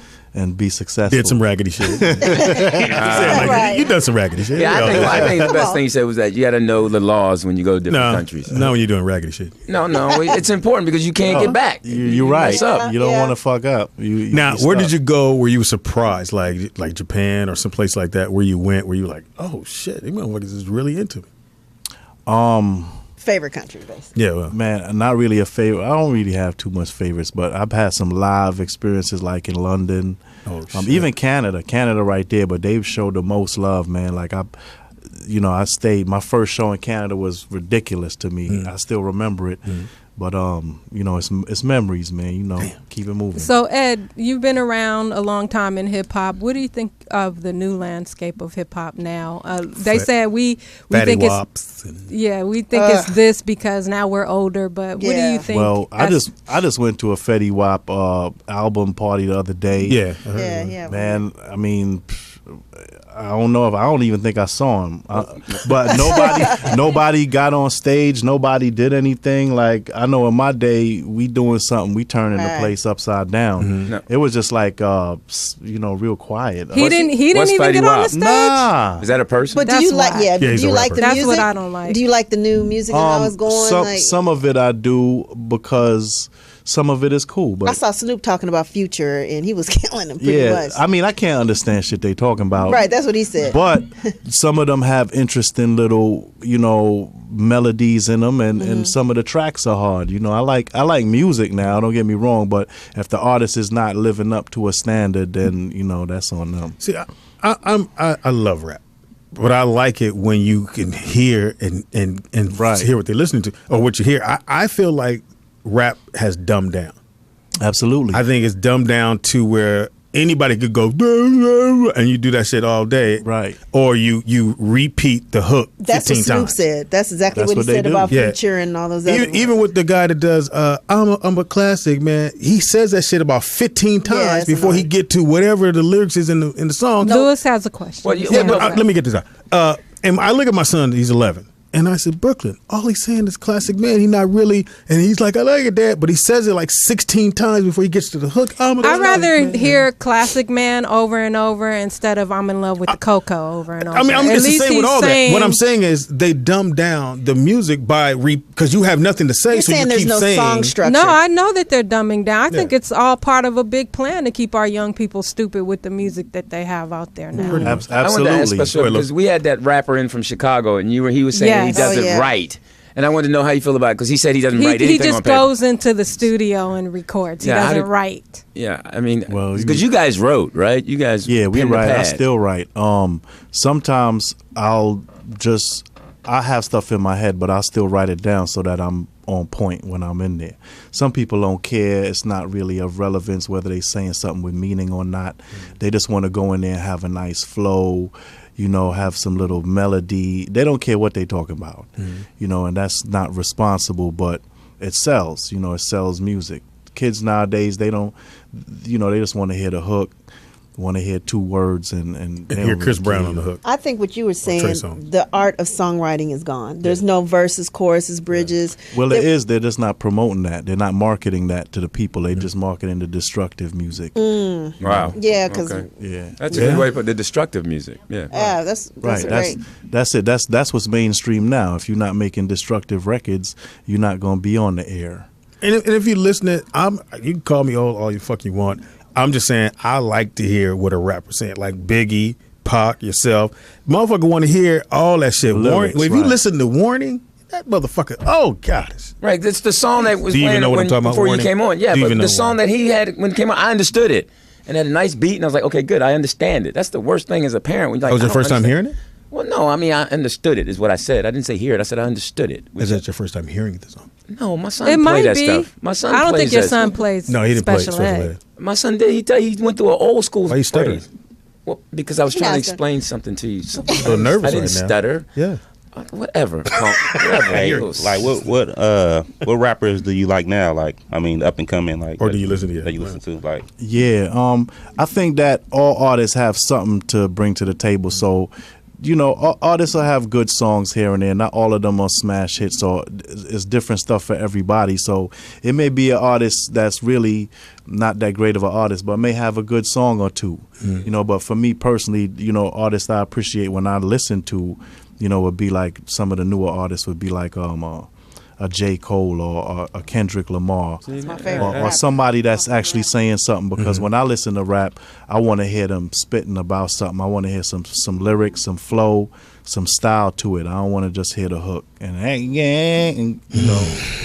be successful. Did some raggedy shit. You done some raggedy shit. yeah, Yeah. I think the best thing you said was that you got to know the laws when you go to different countries. No, when you're doing raggedy shit. No, it's important because you can't get back. You're right. mess up. You don't Yeah. want to fuck up. Now, where did you go where you were surprised, like Japan or someplace like that, where you went, where you were like, oh shit, these motherfuckers is really into me? Favorite country, basically. Yeah, well, Man, not really a favorite. I don't really have too much favorites, but I've had some live experiences like in London, oh shit. even Canada right there. But they've showed the most love, man. Like I stayed. My first show in Canada was ridiculous to me. I still remember it. But it's memories, man. Keep it moving. So Ed, you've been around a long time in hip hop. What do you think of the new landscape of hip hop now? They said we Fatty think Wops we think it's this because now we're older. But what do Yeah. you think? Well, I just went to a Fetty Wap album party the other day. Yeah. Yeah. Man, I mean, I don't even think I saw him. But nobody got on stage. Nobody did anything. Like I know in my day, we doing something. We turning the Right. place upside down. No. It was just like real quiet. he didn't what's even Fatty get on the Wap? stage. Nah. Is that a person? But do That's you like? why. Yeah. Yeah, Do he's you a like the rapper. music? That's what I don't like. Do you like the new music and how it's going? Some of it I do because some of it is cool. But I saw Snoop talking about Future, and he was killing him pretty much. I mean, I can't understand shit they talking about. Right, that's what he said. But some of them have interesting little, melodies in them, and some of the tracks are hard. I like music now. Don't get me wrong, but if the artist is not living up to a standard, then that's on them. See, I love rap, but I like it when you can hear and Right. hear what they're listening to or what you hear. I feel like rap has dumbed down. Absolutely. I think it's dumbed down to where anybody could go and you do that shit all day, Right. Or you repeat the hook That's 15 what Snoop times. said. That's exactly That's what he what they said do. about Yeah. Future and all those other Even with the guy that does I'm a classic, man, he says that shit about 15 times it's before he annoying. get to whatever the lyrics is in the song. Lewis has a question. Well, yeah, Yeah, well, but let me get this out. And I look at my son; he's 11, and I said, "Brooklyn, all he's saying is classic man. He's not really." And he's like, "I like it, Dad," but he says it like 16 times before he gets to the hook. I'd rather hear Classic Man over and over instead of I'm in love with the Coco over and over. I mean, At it's the least same with he's all that. saying- What I'm saying is they dumb down the music by because you have nothing to say, You're so saying you there's keep no saying. song structure. No, I know that they're dumbing down. I think Yeah. it's all part of a big plan to keep our young people stupid with the music that they have out there now. I wanted to ask Absolutely. special because we had that rapper in from Chicago, and he was saying that he Yes. does Oh, it yeah. right. And I wanted to know how you feel about it because he said he doesn't write He anything just on paper. goes into the studio and records. He Yeah, how doesn't did- write. Yeah, I mean, Well, because you guys wrote, right? You guys, Yeah, we pen to write. I pad. still write. Sometimes I have stuff in my head, but I'll still write it down so that I'm on point when I'm in there. Some people don't care. It's not really of relevance whether they saying something with meaning or not. They just want to go in there and have a nice flow, have some little melody. They don't care what they talking about, and that's not responsible, but it sells, it sells music. Kids nowadays, they don't, they just want to hear the hook, want to hear 2 words and they hear don't Chris really Brown care. on the hook. I think what you were saying, Songz. the art of songwriting is gone. There's no verses, choruses, bridges. Well, it is. They're just not promoting that. They're not marketing that to the people. They just marketing the destructive music. Wow. Yeah, because Okay. Yeah. That's a good way to put the destructive music. Yeah. that's Right. great. That's it. That's what's mainstream now. If you're not making destructive records, you're not going to be on the air. And if you listening, you can call me old all you fuck you want. I'm just saying I like to hear what a rapper's saying, like Biggie, Pac, yourself. Motherfucker want to hear all that shit. Lyrics, Warning. If you right. listen to Warning, that motherfucker, oh God. Right, it's the song that was Do you even playing know what I'm talking about, before you Warning? came on. Yeah, Do you but even the know song that he had when it came out, I understood it. And had a nice beat, and I was like, okay, good, I understand it. That's the worst thing as a parent. When you're like, That was I your don't first time understand. hearing it? Well, no, I mean, I understood it is what I said. I didn't say hear it. I said I understood it. Is that your first time hearing the song? No, my son It played might that be. stuff. My son I don't plays think your that son stuff. plays No, he didn't play special ed. ed. My son did. He went through an old school Why you stuttering? phrase. Well, because I was trying to Yes, sir. explain something to you. A little nervous I didn't right now. stutter. Yeah. Whatever. Whatever. Hey, It was- like what rappers do you like now? Like, I mean, up and coming, like, Or do you listen to that you listen to? Like, Yeah, I think that all artists have something to bring to the table. So, artists will have good songs here and there. Not all of them are smash hits, or it's different stuff for everybody. So it may be an artist that's really not that great of an artist, but may have a good song or two. But for me personally, artists I appreciate when I listen to, would be like some of the newer artists would be like a J. Cole or a Kendrick Lamar. my favorite. Or somebody that's actually saying something, because when I listen to rap, I want to hear them spitting about something. I want to hear some lyrics, some flow, some style to it. I don't want to just hear the hook and hey, yeah, and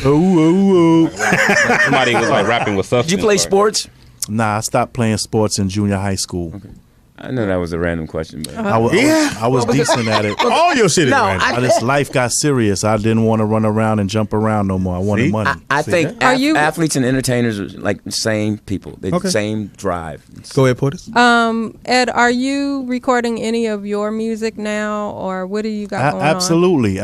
ooh. somebody was like rapping with substance. Did you play like- sports? Nah, I stopped playing sports in junior high school. I know that was a random question, but I was decent at it. All your shit is No, random. I just life got serious. I didn't want to run around and jump around no more. I wanted See? money. I See? think Are you- athletes and entertainers are like the same people. They Okay. the same drive. Go ahead, Portis. Ed, are you recording any of your music now, or what do you got going on? Absolutely.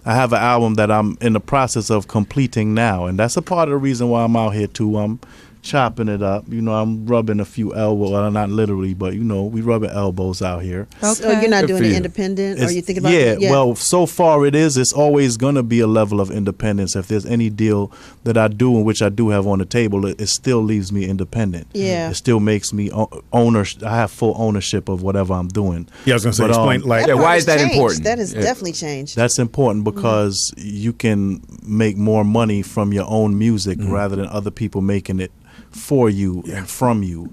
I have an album that I'm in the process of completing now, and that's a part of the reason why I'm out here too. I'm chopping it up. I'm rubbing a few elbows. Well, not literally, but we rubbing elbows out here. So you're not Good doing for it you. independent, or It's- you think about yeah, it? well, so far it is. It's always going to be a level of independence. If there's any deal that I do, and which I do have on the table, it still leaves me independent. Yeah. It still makes me owner. I have full ownership of whatever I'm doing. Yeah, I was gonna say, But, explain like Yeah, part why has is that changed. important? That has Yeah. definitely changed. That's important because you can make more money from your own music rather than other people making it for you and from you.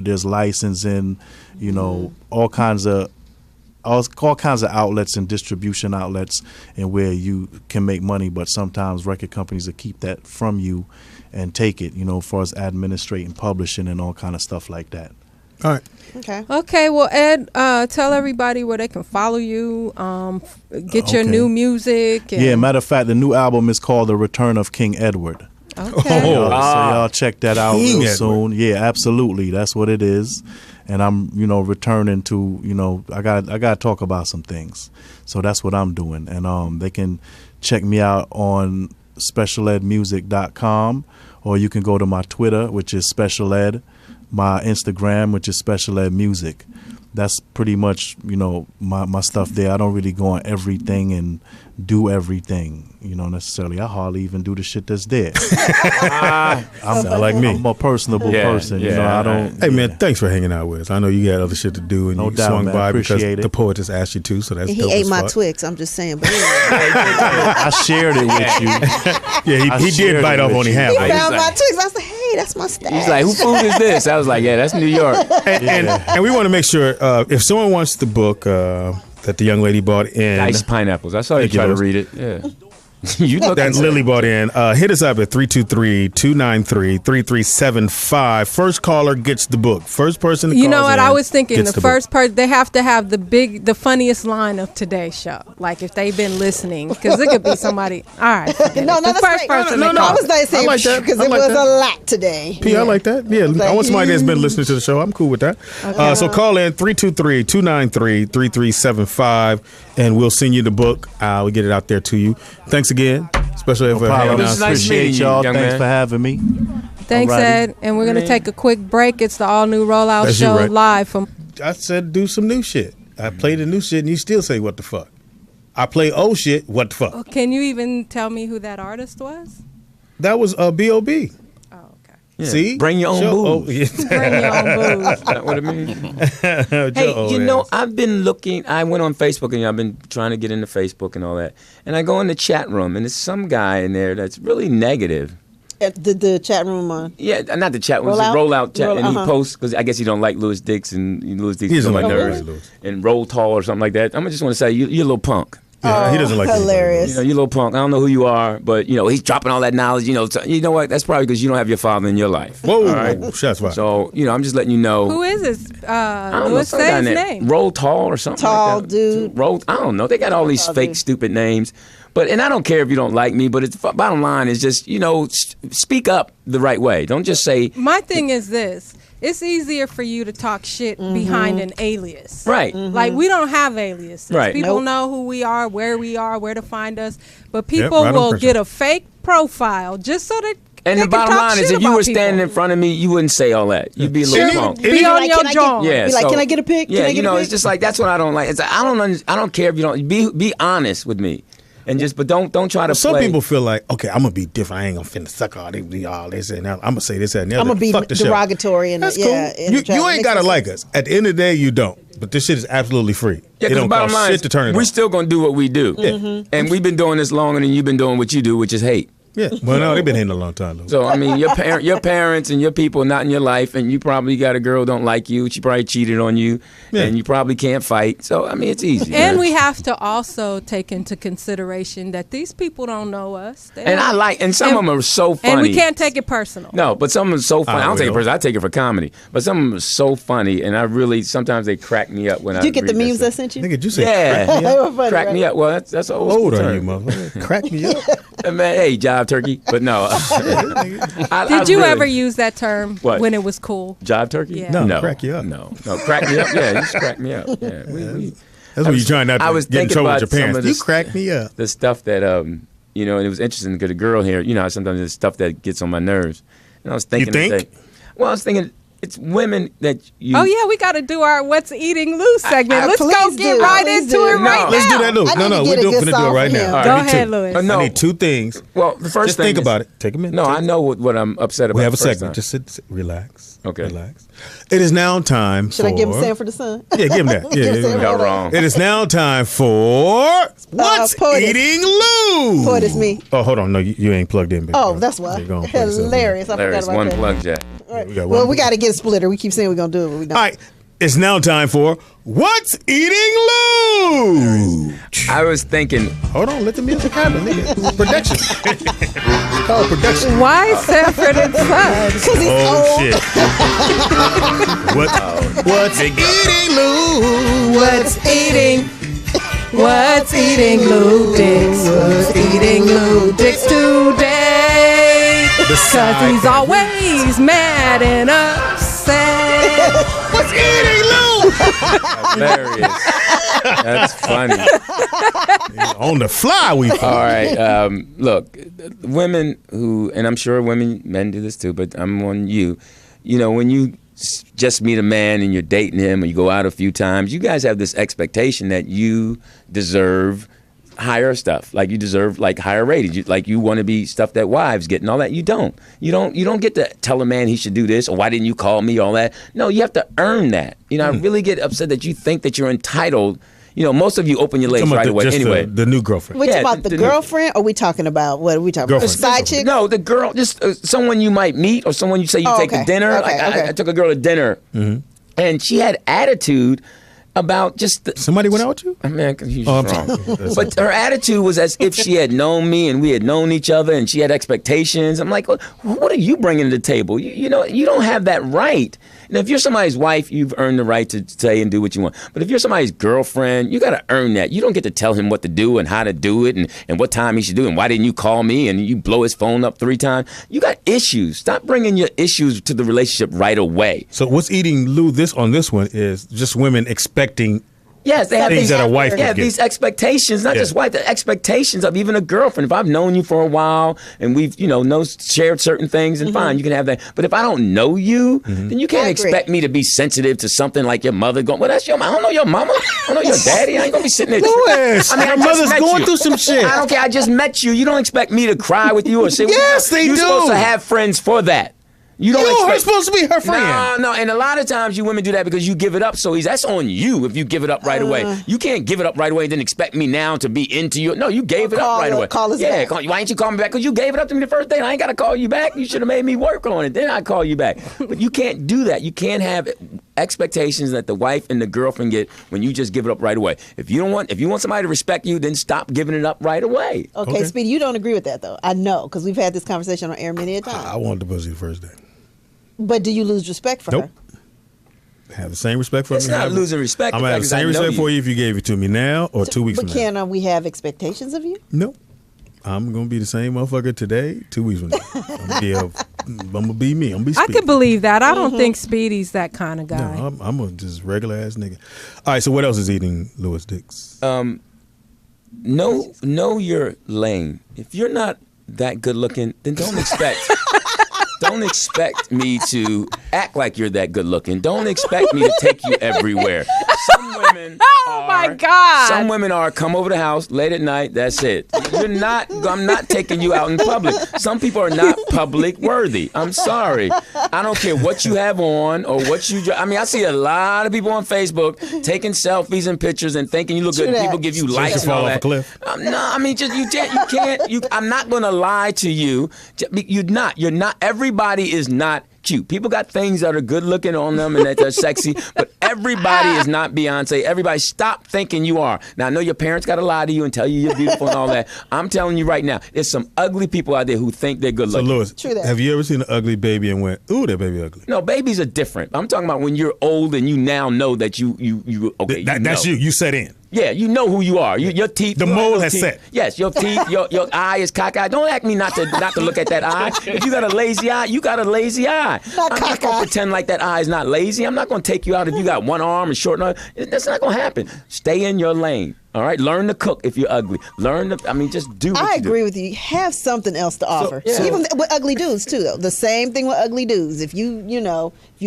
There's licensing, all kinds of outlets and distribution outlets, and where you can make money, but sometimes record companies will keep that from you and take it, as far as administrating, publishing, and all kind of stuff like that. all right. Okay. Okay, well, Ed, tell everybody where they can follow you, get your Okay. new music. And, Yeah, matter of fact, the new album is called The Return of King Edward. Okay. Oh, So y'all check that out King real Edward. soon. Yeah, absolutely. That's what it is. And I'm, returning to, I got to talk about some things. So that's what I'm doing. And they can check me out on specialedmusic.com, or you can go to my Twitter, which is Special Ed, my Instagram, which is Special Ed Music. That's pretty much, my stuff there. I don't really go on everything and do everything, necessarily. I hardly even do the shit that's there. Sound like me. I'm a personable Yeah, person. yeah, I don't. Hey man, thanks for hanging out with us. I know you got other shit to do, and No you doubt, swung man. by because Appreciate it. the poet just asked you to. So that's And dope he ate as my fuck. Twix. I'm just saying. But anyway. I shared it with you. Yeah, I he shared did bite it off with only you. half. He of it. found my Twix. I was like, hey, that's my stash. He's like, who food is this? I was like, yeah, that's New York. And we want to make sure if someone wants the book that the young lady bought in, Diced pineapples. I saw you Thank you, try to Louis. read it. Yeah. You look that Lily bought in. Hit us up at 323-293-3375. First caller gets the book. First person to call You know what? I was thinking the book. first person, they have to have the funniest line of today's show. Like if they've been listening, because it could be somebody. All right. forget No, it. no, the that's first great. person. No, that no, I calls. was nice I like that. because I it like was that. a lot today. P, I like that. Yeah, I want somebody that's been listening to the show. I'm cool with that. So call in 323-293-3375, and we'll send you the book. We'll get it out there to you. Thanks again, especially for hanging Problem. out. It's nice Appreciate meeting you, y'all. young Thanks man. for having me. Thanks, Alrighty. Ed. And we're going to take a quick break. It's the all-new Rollout That's you, Show right. live from. I said do some new shit. I play the new shit, and you still say what the fuck. I play old shit. What the fuck? Can you even tell me who that artist was? That was B.O.B. Oh, okay. Yeah. See, Bring your own Show- booze. Bring your own booze. Is that what it means? Joe Hey, old you know, ass. I've been looking. I went on Facebook and I've been trying to get into Facebook and all that. And I go in the chat room and there's some guy in there that's really negative. At the chat room on. Yeah, not the chat room, it's the rollout chat. And he posts, because I guess he don't like Louis Dix, and Louis Dix He is on doesn't my like nerves. Louis. And Roll Tall or something like that. I just want to say, you're a little punk. Yeah, he doesn't like hilarious. You know, you're a little punk. I don't know who you are, but, he's dropping all that knowledge. You know what? That's probably because you don't have your father in your life. Whoa, all right? shots fired. So, I'm just letting you know. Who is this? I don't know, Louis, some say guy his named name. Roll Tall or something Tall like that. dude. Roll, I don't know. They got all these Tall fake, dude. stupid names. And I don't care if you don't like me, but it's bottom line is just, speak up the right way. Don't just say. My thing is this. It's easier for you to talk shit behind an alias. Right. Like, we don't have aliases. Right. People Nope. know who we are, where to find us. But people right on will pressure. get a fake profile just so that And they the can bottom talk line is, shit if you about were standing people. in front of me, you wouldn't say all that. You'd be a little Sure. punk. It- Be on like, your can I get- jaw. Yeah, Be like, so- can I get a pic? Yeah, Can I get a pic? it's just like that's what I don't like. It's I don't care if you don't be honest with me, and but don't try to. Some play. people feel like, okay, I'm gonna be different. I ain't gonna finna suck all this and that. I'm gonna say this and that. I'm gonna be Fuck the show. derogatory and That's yeah. cool. and You try to ain't make gotta sense. like us. At the end of the day, you don't. But this shit is absolutely free. Yeah, it 'cause don't the bottom cost line shit is to turn it we're on. still gonna do what we do, and we've been doing this longer than you've been doing what you do, which is hate. Yeah. Well, no, they've been hitting a long time though. So I mean, your parents and your people are not in your life, and you probably got a girl who don't like you. She probably cheated on you, and you probably can't fight. So I mean, it's easy. And man. we have to also take into consideration that these people don't know us. They And don't- I like, and some of them are so funny. And we can't take it personal. No, but some of them are so funny. I don't take it will. personal. I take it for comedy. But some of them are so funny, and I really sometimes they crack me up when I. Did you get the read memes this I stuff. sent you? Nigga, you say Yeah, crack me They up? were funny, crack right? me up. Well, that's an old How old school are you, term. motherfucker? Crack me up. Man, hey, jive turkey. But no. Did you ever use that term What? when it was cool? jive turkey? Yeah. No, crack you up. No, crack me up. Yeah, you just crack me up. Yeah, That's when you're trying not I to was get in thinking trouble with about your some parents. of You this- crack me up. the stuff that and it was interesting because the girl here, how sometimes there's stuff that gets on my nerves, and I was thinking, think? today- well, I was thinking it's women that you. Oh yeah, we got to do our "What's Eating Lou" segment. Let's go please get do. right Please into do. it No, right now. Let's do that, Lou. I No, need to we're get a gonna good do it song right from now. him. All right, Go me too. ahead, Louis. No. I need two things. Well, the first Just thing think is- about it. Take a minute. No, I know what I'm upset about. We have a the first segment. time. Just sit, relax. Okay. Relax. It is now time Should for. I give him Sanford the Sun? Yeah, give him that. Yeah, Give him yeah, Sanford. Got Hold on. wrong. It is now time for What's Poet is- Eating Lou? Poet is me. Oh, hold on. No, you ain't plugged in, baby. Oh, girl. that's why. Yeah, go on, plug yourself in. Hilarious. I Hilarious. forgot about One that. plug jack. All right. We got Well, one. we got to get a splitter. We keep saying we're going to do it, but we don't. All right. It's now time for What's Eating Lou? I was thinking, Hold on. Let the music happen, nigga. Production. It's called production. Why Sanford and Son? Because he's Oh, old. shit. What's Eating Lou? What's eating? What's eating Lou Dix? What's eating Lou Dix today? Because he's always mad and upset. What's Eating Lou? hilarious. That's funny. On the fly, we. All right. Look, women who, and I'm sure men do this too, but I'm on you. When you just meet a man and you're dating him or you go out a few times, you guys have this expectation that you deserve higher stuff. Like you deserve higher ratings. You want to be stuff that wives get and all that. You don't. You don't get to tell a man he should do this or why didn't you call me, all that. No, you have to earn that. I really get upset that you think that you're entitled. Most of you open your legs Talking about right away just anyway. the new girlfriend. We Yeah, talking about the girlfriend, or we talking about what are we talking about? Girlfriend. Side chick? No, the girl, just someone you might meet or someone you say you Oh, take okay. to dinner. Okay, Like okay. I took a girl to dinner, and she had attitude. about just the, Somebody went out with you? man, 'cause you Oh, I'm wrong. sorry. But her attitude was as if she had known me and we had known each other and she had expectations. I'm like, what are you bringing to the table? You know, you don't have that right. Now, if you're somebody's wife, you've earned the right to say and do what you want. But if you're somebody's girlfriend, you got to earn that. You don't get to tell him what to do and how to do it and what time he should do it and why didn't you call me and you blow his phone up 3 times. You got issues. Stop bringing your issues to the relationship right away. So what's eating Lou on this one is just women expecting Yes, they have things these, that a wife would yeah, get. these expectations, not Yeah. just wife, the expectations of even a girlfriend. If I've known you for a while and we've, shared certain things, and fine, you can have that. But if I don't know you, then you can't I agree. expect me to be sensitive to something like your mother going, well, that's your mom. I don't know your mama. I don't know your daddy. I ain't going to be sitting there. Louis, I your just mother's met going you. through some shit. I don't care. I just met you. You don't expect me to cry with you or say, Yes, they You're do. supposed to have friends for that. You don't You expect. are supposed to be her friend. No, and a lot of times you women do that because you give it up so easy. That's on you if you give it up right away. You can't give it up right away and then expect me now to be into you. No, you gave it up right away. Call us back. Why ain't you call me back? Because you gave it up to me the first day. I ain't got to call you back. You should have made me work on it. Then I call you back. But you can't do that. You can't have expectations that the wife and the girlfriend get when you just give it up right away. If you want somebody to respect you, then stop giving it up right away. Okay, Speedy, you don't agree with that though. I know because we've had this conversation on air many a time. I wanted the pussy the first day. But do you lose respect for Nope. her? Have the same respect for It's me. not losing respect. I'm The gonna have fact the is I same know respect you. for you if you gave it to me now or 2 weeks But from now. can we have expectations of you? No. I'm gonna be the same motherfucker today, 2 weeks from now. I'm gonna be me. I'm gonna be I Speedy. can believe that. I don't think Speedy's that kind of guy. No, I'm a just regular ass nigga. All right, so what else is eating Louis Dix? Know your lane. If you're not that good looking, then don't expect me to act like you're that good looking. Don't expect me to take you everywhere. Some women Oh my God. Some women are come over the house late at night. That's it. I'm not taking you out in public. Some people are not public worthy. I'm sorry. I don't care what you have on or what you. I see a lot of people on Facebook taking selfies and pictures and thinking you look good. that. People give you you likes and all fall off that. a cliff? You can't. I'm not going to lie to you. You're not. Everybody is not cute. People got things that are good looking on them and that they're sexy, but everybody is not Beyonce. Everybody stop thinking you are. Now, I know your parents got to lie to you and tell you you're beautiful and all that. I'm telling you right now, there's some ugly people out there who think they're good So looking. Louis, True that. have you ever seen an ugly baby and went, "Ooh, that baby ugly"? No, babies are different. I'm talking about when you're old and you now know that you okay. That's you. You set in. Yeah, you know who you are. Your teeth. The you mold have has teeth. set. Yes, your teeth. Your eye is cockeyed. Don't ask me not to look at that eye. If you got a lazy eye, you got a lazy eye. Not I'm not cockeyed. gonna pretend like that eye is not lazy. I'm not gonna take you out if you got one arm and short arm. That's not gonna happen. Stay in your lane. All right. Learn to cook if you're ugly. Just do what I you do. agree with you. Have something else to offer. yeah. Even with ugly dudes too, though. The same thing with ugly dudes. If you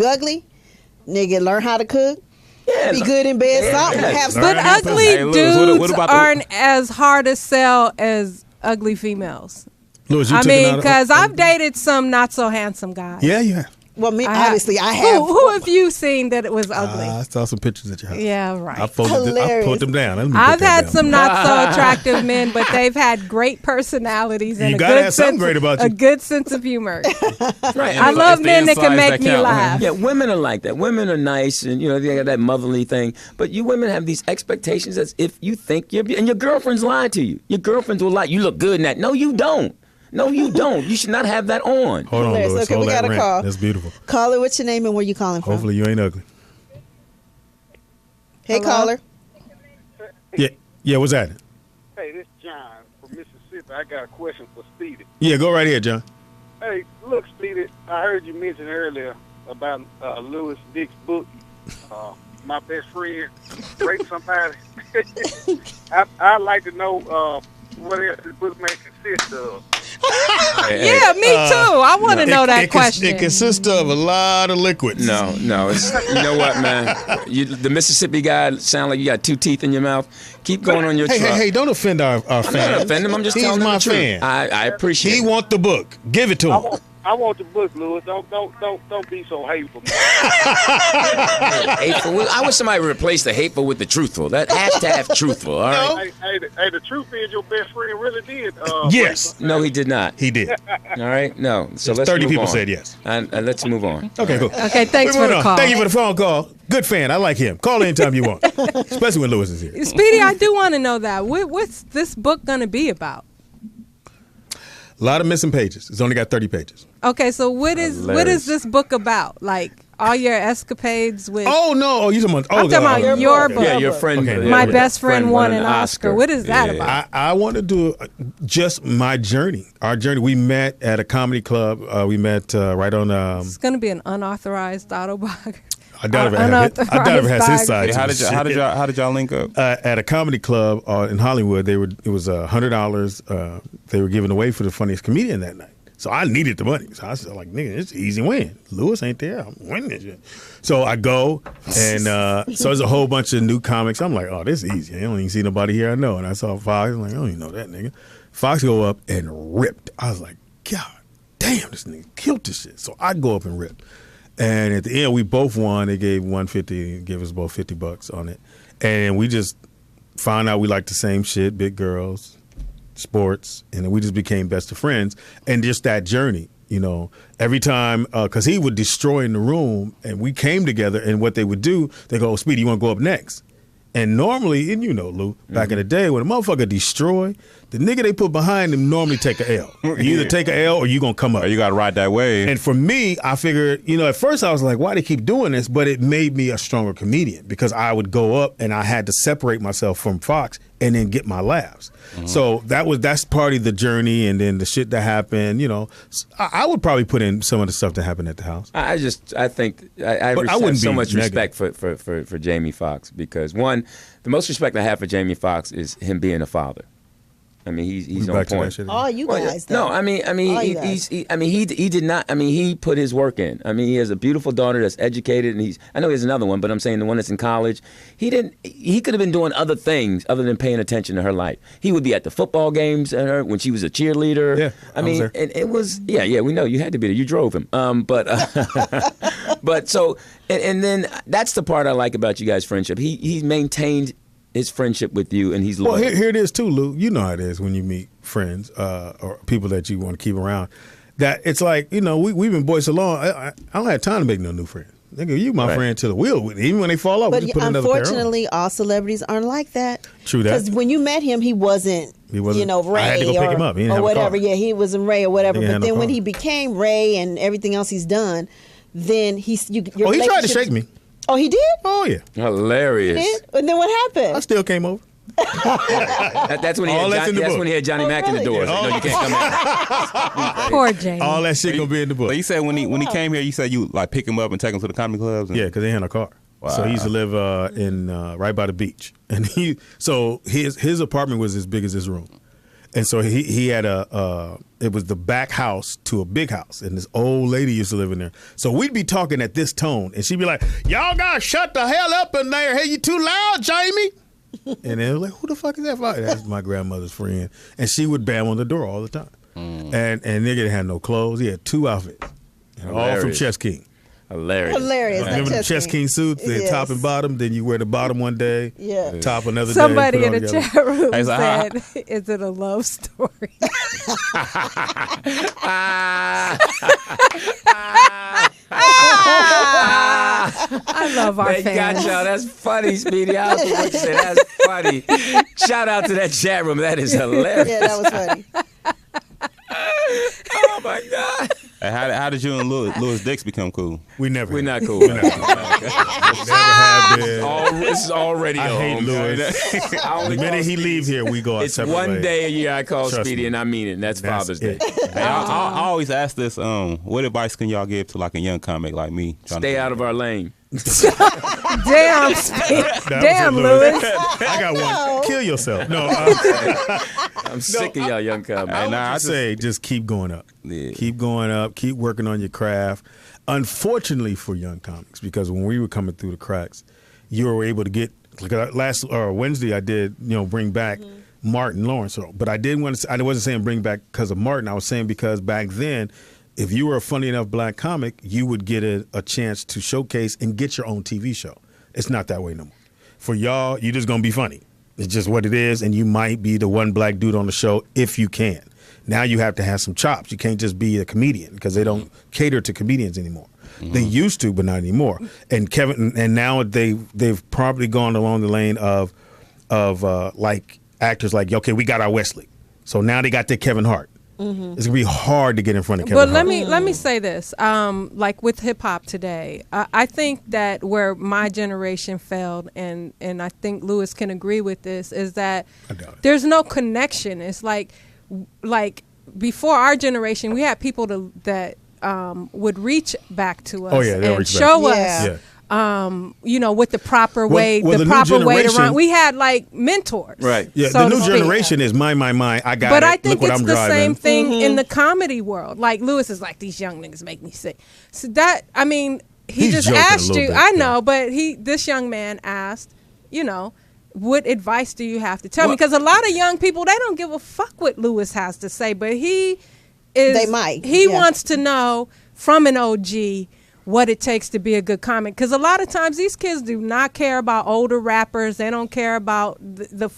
ugly, nigga, learn how to cook. Yeah, Be good in bed. Something. yeah. Have But Learn how to ugly Hey, Louis, dudes what about the- aren't as hard to sell as ugly females. Louis, you I took it mean, out of- because I've dated some not so handsome guys. Yeah, you have. Well, me I have- obviously I have. Who have you seen that it was ugly? I saw some pictures at your house. Yeah, right. I Hilarious. put them down. Let me put I've that had down. some not so attractive men, but they've had great personalities and You a gotta good have something sense, great about a you. good sense of humor. Right. I love the men that can insides make that me count. laugh. Yeah, women are like that. Women are nice, and they got that motherly thing. But you women have these expectations as if you think and your girlfriends lie to you. Your girlfriends will lie. You look good in that. No, you don't. No, you don't. You should not have that on. Hold on, Hilarious. Louis. Okay, Hold we that got a rant. call. That's beautiful. Caller, what's your name and where you calling from? Hopefully you ain't ugly. Hey, Hello? caller. Yeah. What's that? Hey, this is John from Mississippi. I got a question for Speedy. Yeah, go right here, John. Hey, look, Speedy, I heard you mention earlier about Louis Dick's book, My Best Friend, Rape Somebody. I'd like to know what else the book may consist of. Yeah, me too. I want to know that question. It consists of a lot of liquids. No. It's, you know what, man? The Mississippi guy sound like you got 2 teeth in your mouth. Keep going on your Hey, truck. don't offend our I'm not fans. offending him. I'm just He's telling him my the truth. fan. I appreciate He it. want the book. Give it to him. I want the book, Lewis. Don't be so hateful. Hateful. I wish somebody would replace the hateful with the truthful. That hashtag truthful. All right. Hey, the truth is your best friend really did. Yes. No, he did not. He did. All right. No. So let's 30 move people on. said yes. And let's move on. Okay, cool. Okay, thanks for the call. Thank you for the phone call. Good fan. I like him. Call anytime you want, especially when Lewis is here. Speedy, I do want to know that. What's this book going to be about? A lot of missing pages. It's only got 30 pages. Okay, so what is this book about? Like all your escapades with? Oh no! Oh, you talking about? I'm talking about your book. Yeah, your friend. Okay, My best friend won an Oscar. What is that about? I want to do just my journey. Our journey. We met at a comedy club. We met right on. It's going to be an unauthorized autobiography. I doubt if it has his side. Yeah, how did y'all link up? At a comedy club in Hollywood, it was $100. They were giving away for the funniest comedian that night. So I needed the money. So I was like, nigga, it's an easy win. Lewis ain't there. I'm winning this shit. So I go, and so there's a whole bunch of new comics. I'm like, oh, this is easy. I don't even see nobody here I know. And I saw Fox. I'm like, I don't even know that nigga. Fox go up and ripped. I was like, God damn, this nigga killed this shit. So I go up and rip. And at the end, we both won. They gave $150, gave us both $50 on it. And we just found out we liked the same shit, big girls, sports, and then we just became best of friends. And just that journey, every time, because he would destroy in the room, and we came together, and what they would do, they go, Speedy, you want to go up next? And normally, and Lou, back in the day, when a motherfucker destroy, the nigga they put behind him normally take a L. You either take a L or you gonna come up. Or you gotta ride that wave. And for me, I figured, at first I was like, why they keep doing this? But it made me a stronger comedian because I would go up and I had to separate myself from Fox and then get my laughs. Mm-hmm. So that's part of the journey, and then the shit that happened. I would probably put in some of the stuff that happened at the house. I think I have so much respect for Jamie Foxx because one, the most respect I have for Jamie Foxx is him being a father. I mean, he's on point. All you guys, though. No, I mean, he did not. I mean, he put his work in. I mean, he has a beautiful daughter that's educated, and I know he has another one, but I'm saying the one that's in college. He could have been doing other things other than paying attention to her life. He would be at the football games when she was a cheerleader. Yeah, I mean, and it was we know you had to be there. You drove him. But so and then that's the part I like about you guys' friendship. He maintained his friendship with you, and he's loyal. Well, here it is too, Lou. You know how it is when you meet friends or people that you want to keep around. That it's like we've been boys so long. I don't have time to make no new friends. Nigga, you my friend till the wheel. Even when they fall off, but we just put another pair on. Unfortunately, all celebrities aren't like that. True that. Because when you met him, he wasn't Ray I had to go pick him up. He didn't or have whatever. A car. Yeah, he wasn't Ray or whatever. But then when car. he became Ray and everything else he's done, then he tried to shake me. Oh, he did? Oh yeah. Hilarious. He did? And then what happened? I still came over. That's when he had Johnny Mack in the doors. No, you can't come in. Poor Jamie. All that shit gonna be in the book. But you said when he came here, you said you like pick him up and take him to the comedy clubs. Yeah, because they had a car. Wow. So he used to live in right by the beach, and his apartment was as big as this room, and so he had it was the back house to a big house, and this old lady used to live in there. So we'd be talking at this tone, and she'd be like, "Y'all gotta shut the hell up in there! Hey, you too loud, Jamie." And they were like, "Who the fuck is that?" That's my grandmother's friend, and she would bang on the door all the time. And nigga had no clothes. He had 2 outfits, all from Chess King. Hilarious. Remember the Chess King suits, the top and bottom? Then you wear the bottom one day, top another Somebody day. Somebody in the chat room said, is it a love story? I love our fans. Got y'all. That's funny, Speedy. I was what you said. That's funny. Shout out to that chat room. That is hilarious. Yeah, that was funny. Oh my God. How did you and Louis Dix become cool? We're not cool. Never have been. This is already I hate Louis. The minute he leave here, we go out it's separate one ways. day a year I call Trust Speedy, me. and I mean it. And that's Father's Day. Hey, I always ask this. What advice can y'all give to like a young comic like me? Stay out of our lane. Damn, damn, Louis. I got one. Kill yourself. No, I'm sick of y'all young comics. I say just keep going up. Yeah. Keep going up. Keep working on your craft. Unfortunately for young comics, because when we were coming through the cracks, you were able to get. Like last Wednesday, I did bring back Martin Lawrence. But I didn't want to. I wasn't saying bring back because of Martin. I was saying because back then, if you were a funny enough black comic, you would get a chance to showcase and get your own TV show. It's not that way no more. For y'all, you're just going to be funny. It's just what it is, and you might be the one black dude on the show if you can. Now you have to have some chops. You can't just be a comedian because they don't cater to comedians anymore. They used to, but not anymore. And Kevin, and now they've probably gone along the lane of like actors like, okay, we got our Wesley, so now they got their Kevin Hart. It's gonna be hard to get in front of Kevin Hart. But let me say this, like with hip hop today, I think that where my generation failed, and I think Lewis can agree with this, is that there's no connection. It's like before our generation, we had people that would reach back to us and show us. With the proper way, the proper way to run. We had like mentors, right? Yeah, so the new generation is my. I got but it. I think Look it's what I'm the driving. same thing in the comedy world. Like Lewis is like, these young niggas make me sick. So that, I mean, he He's just asked you. bit, I know, but this young man asked, what advice do you have to tell me? Because a lot of young people, they don't give a fuck what Lewis has to say, but he is. They might. He wants to know from an OG what it takes to be a good comic, because a lot of times these kids do not care about older rappers. They don't care about the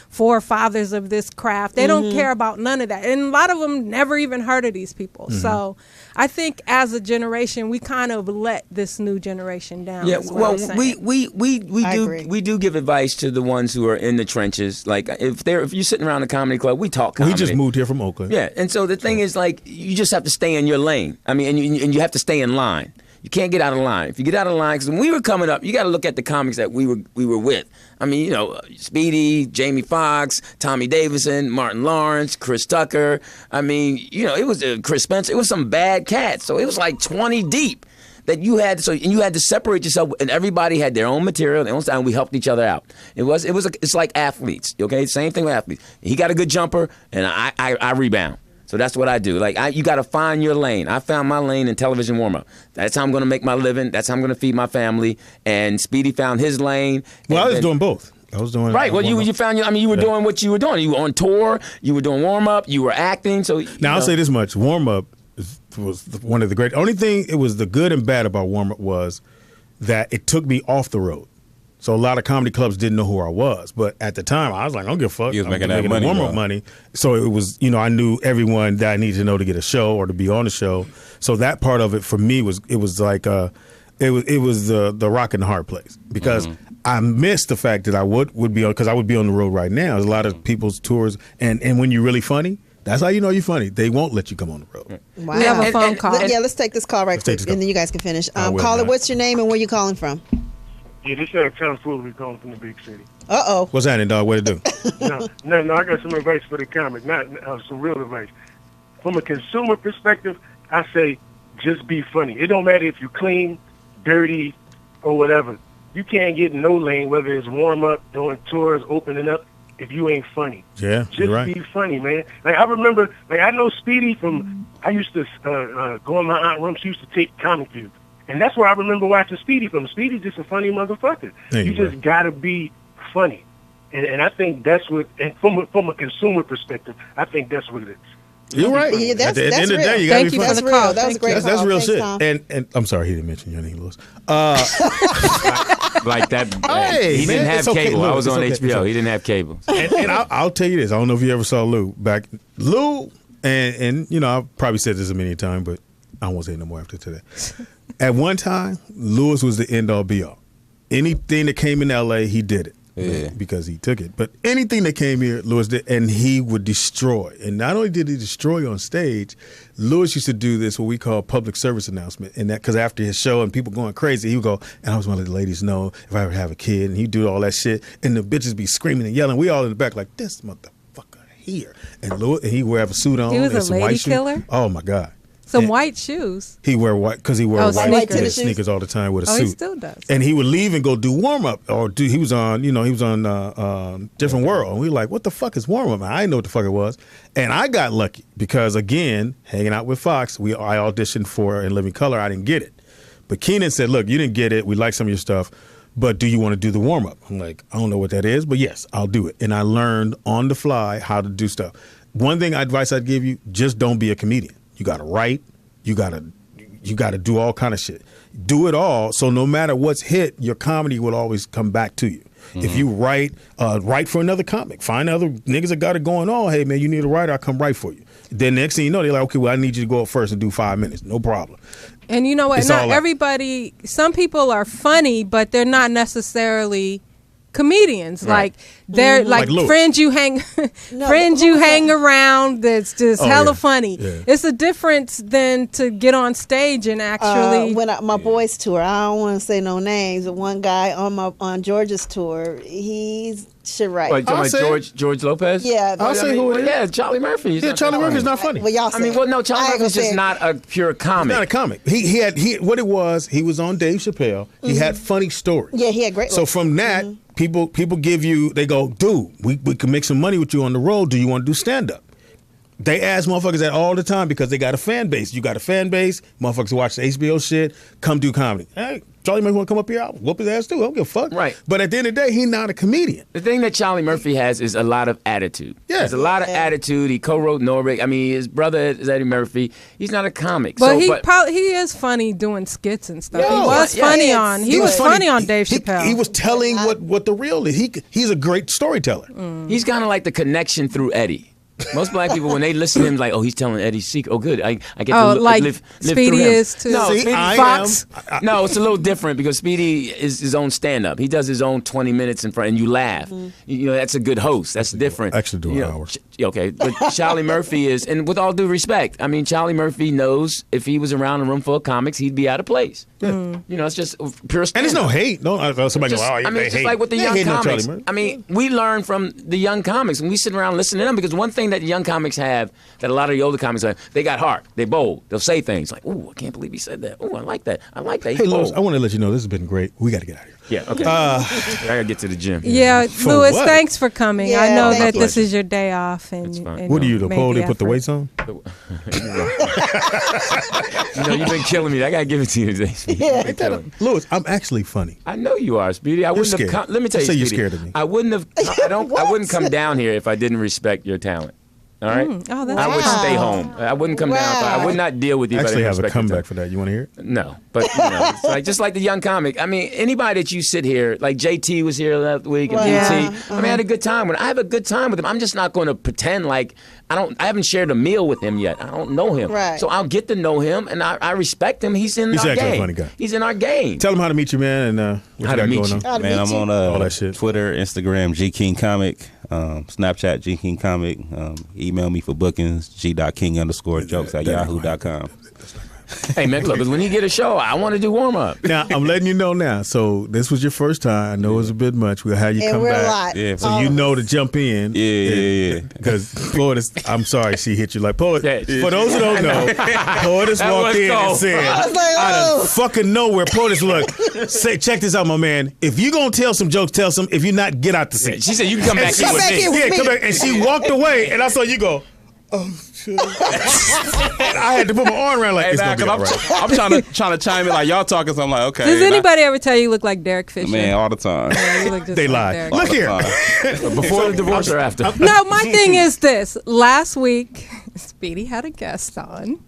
forefathers of this craft. They don't care about none of that, and a lot of them never even heard of these people. So I think as a generation, we kind of let this new generation down. Yeah, well, we do give advice to the ones who are in the trenches. Like if you're sitting around a comedy club, we talk comedy. We just moved here from Oakland. Yeah, and so the thing is, like, you just have to stay in your lane. I mean, and you have to stay in line. You can't get out of line. If you get out of line, because when we were coming up, you got to look at the comics that we were with. I mean, Speedy, Jamie Foxx, Tommy Davidson, Martin Lawrence, Chris Tucker. I mean, it was Chris Spencer. It was some bad cats. So it was like 20 deep that you had. So you had to separate yourself, and everybody had their own material, their own style, and we helped each other out. It's like athletes. Okay, same thing with athletes. He got a good jumper, and I rebound. So that's what I do. Like, you got to find your lane. I found my lane in television warm-up. That's how I'm going to make my living. That's how I'm going to feed my family. And Speedy found his lane. Well, I was doing both. I was doing right. Well, you found your. I mean, you were doing what you were doing. You were on tour. You were doing warm-up. You were acting. So now I'll say this much: warm-up was one of the great. Only thing it was the good and bad about warm-up was that it took me off the road. So a lot of comedy clubs didn't know who I was, but at the time I was like, I don't give a fuck. You was making that money, warm-up money. So it was, I knew everyone that I needed to know to get a show or to be on the show. So that part of it for me was like it was the rock and the hard place, because I missed the fact that I would be on, because I would be on the road right now. There's a lot of people's tours, and when you're really funny, that's how you know you're funny. They won't let you come on the road. Wow. We have a phone call. Yeah, let's take this call right quick, and then you guys can finish. Caller, what's your name and where you calling from? Yeah, this is Tom Foolery calling from the big city. Uh-oh. What's happening, dog? What it do? No, I got some advice for the comic, not some real advice. From a consumer perspective, I say just be funny. It don't matter if you're clean, dirty, or whatever. You can't get no lane, whether it's warm-up, doing tours, opening up, if you ain't funny. Yeah, just you're right. be funny, man. Like, I remember, I know Speedy from, I used to go in my aunt's room. She used to take comic views. And that's where I remember watching Speedy from. Speedy's just a funny motherfucker. You just got to be funny. And I think that's what, and from a consumer perspective, I think that's what it is. You're right. Yeah, at the end of the day, you got to be funny. That's real. That was a great call. That's real Thanks, shit. Tom. And I'm sorry, he didn't mention your name, Lewis. Like that. Hey, he didn't man, have it's okay. cable. Look, I was it's on okay. HBO. He didn't have cable. And I'll tell you this. I don't know if you ever saw Lou back. Lou, and I've probably said this a million times, but I won't say it no more after today. At one time, Lewis was the end all be all. Anything that came in LA, he did it. Yeah. Because he took it. But anything that came here, Lewis did, and he would destroy. And not only did he destroy on stage, Lewis used to do this, what we call public service announcement. And that, because after his show and people going crazy, he would go, and I was one of the ladies know if I ever have a kid, and he'd do all that shit. And the bitches be screaming and yelling. We all in the back like, this motherfucker here. And Lewis, and he would have a suit on. He was and a some lady white shoes. killer? Oh, my God. Some And white shoes. he wear white because he wore white sneakers. tennis sneakers all the time with a suit. Oh, he still does. And he would leave and go do warm up, or he was on Different World. And we were like, what the fuck is warm up? I didn't know what the fuck it was. And I got lucky because, again, hanging out with Fox, I auditioned for In Living Color. I didn't get it, but Keenan said, look, you didn't get it. We like some of your stuff, but do you want to do the warm up? I'm like, I don't know what that is, but yes, I'll do it. And I learned on the fly how to do stuff. One thing advice I'd give you: just don't be a comedian. You got to write, You gotta do all kind of shit. Do it all, so no matter what's hit, your comedy will always come back to you. If you write for another comic, find other niggas that got it going on. Hey man, you need a writer, I'll come write for you. Then next thing you know, they're like, okay, well I need you to go up first and do 5 minutes, no problem. And you know what? It's all Not like- everybody. Some people are funny, but they're not necessarily comedians. Right. Like they're like Like Lewis. friends you hang, friends you hang around. That's just Oh, hella yeah. funny. Yeah. It's a difference than to get on stage and actually. When my boys tour, I don't want to say no names, but one guy on Georgia's tour, he's shit right. What, you talking I'll say- about George Lopez? Yeah, I'll say who it is. Yeah, Charlie Murphy. He's Yeah, not Charlie that Murphy's funny. not funny. Well, y'all I mean, say- well, no, Charlie I ain't Murphy's gonna just say- not a pure comic. Not a comic. He had what it was. He was on Dave Chappelle. He had funny stories. Yeah, he had great So ones. from that, people give you. They go, dude, we can make some money with you on the road. Do you want to do stand up? They ask motherfuckers that all the time because they got a fan base. You got a fan base. Motherfuckers watch the HBO shit. Come do comedy. Hey, Charlie Murphy want to come up here? I'll whoop his ass too. I don't give a fuck. Right. But at the end of the day, he's not a comedian. The thing that Charlie Murphy has is a lot of attitude. Yeah. There's a lot of attitude. He co-wrote Norbit. I mean, his brother is Eddie Murphy. He's not a comic. but so, he is funny doing skits and stuff. Yo, he was yeah, funny he is. on. He was funny on Dave Chappelle. He was telling what the real is. He's a great storyteller. he's kind of like the connection through Eddie. Most black people, when they listen to him, like, oh, he's telling Eddie's secret. Oh, good. I get Oh, to like live Speedy through him. is too. No, See, Speedy, I Fox. am. no, it's a little different because Speedy is his own stand-up. He does his own 20 minutes in front, and you laugh. You know, that's a good host. That's different. Actually do an You know, hour. Okay, but Charlie Murphy is, and with all due respect, I mean, Charlie Murphy knows if he was around a room full of comics, he'd be out of place. You know, it's just pure And it's stand-up. no hate. No, somebody Just- go, oh, I mean, they it's just hate. like with the They young hate no Charlie comics. Murphy. I mean, we learn from the young comics, and we sit around listening to them because one thing that the young comics have that a lot of the older comics have, they got heart. They bold. They'll say things like, "Ooh, I can't believe he said that. Ooh, I like that. I like that." He's Hey, Lewis, bold." I want to let you know this has been great. We got to get out of here. Yeah, okay. I gotta get to the gym. Yeah, For Lewis, what? thanks for coming. Yeah, I know thank that you. this is your day off, and, It's fine. and What are you, the made pole that put the effort. weights on? You know, you've been killing me. I gotta give it to you today, Speedy. You've been killing me. Lewis, I'm actually funny. I know you are, Speedy. I wouldn't scared. have come. Let me tell you, Say you're Speedy, scared of me. I wouldn't have. I wouldn't come down here if I didn't respect your talent. All right. Oh, that's I would Wow. stay home. I wouldn't come down. I would not deal with you. I if I actually didn't have a respect your comeback talent. for that. You want to hear it? No, but you know, it's like just like the young comic. I mean, anybody that you sit here, like JT was here last week, and Yeah. BT. I mean, I had a good time with him. I have a good time with him. I'm just not going to pretend like I haven't shared a meal with him yet. I don't know him, Right. so I'll get to know him, and I respect him. He's in He's our actually a game. funny guy. He's in our game. Tell them how to meet you, man, and what How you to got meet going you. on. How to Man, meet I'm you. on All that shit. Twitter, Instagram, G King Comic, Snapchat, G King Comic. Email me for bookings, g.king_jokes@yahoo.com. Hey man, look, 'cause when he get a show, I want to do warm up. Now, I'm letting you know now. So this was your first time. I know it was a bit much. We'll have you And come we're back. a lot. Yeah, So you know to jump in. Yeah. Because Poetus, I'm sorry, she hit you like Poet. Yeah. For those who don't know, Poetus That walked was in and cold. said, I was like, out oh. of fucking nowhere, Poetus, look, say, check this out, my man. If you gonna tell some jokes, tell some. If you're not, get out the seat. She said you can come back she here with back me. here with yeah, me. come back. And she walked away, and I saw you go, oh, shit. And I had to put my arm around like, Hey, it's nah, gonna be all 'cause right. I'm trying to chime in like y'all talking, so I'm like, okay. Does and anybody ever tell you look like Derek Fisher? Man, all the time. Yeah, you look just They like lied. Derek. Look here. All the time. Before the divorce or after? No, my thing is this. Last week, Speedy had a guest on.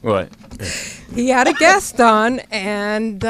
What? He had a guest on, and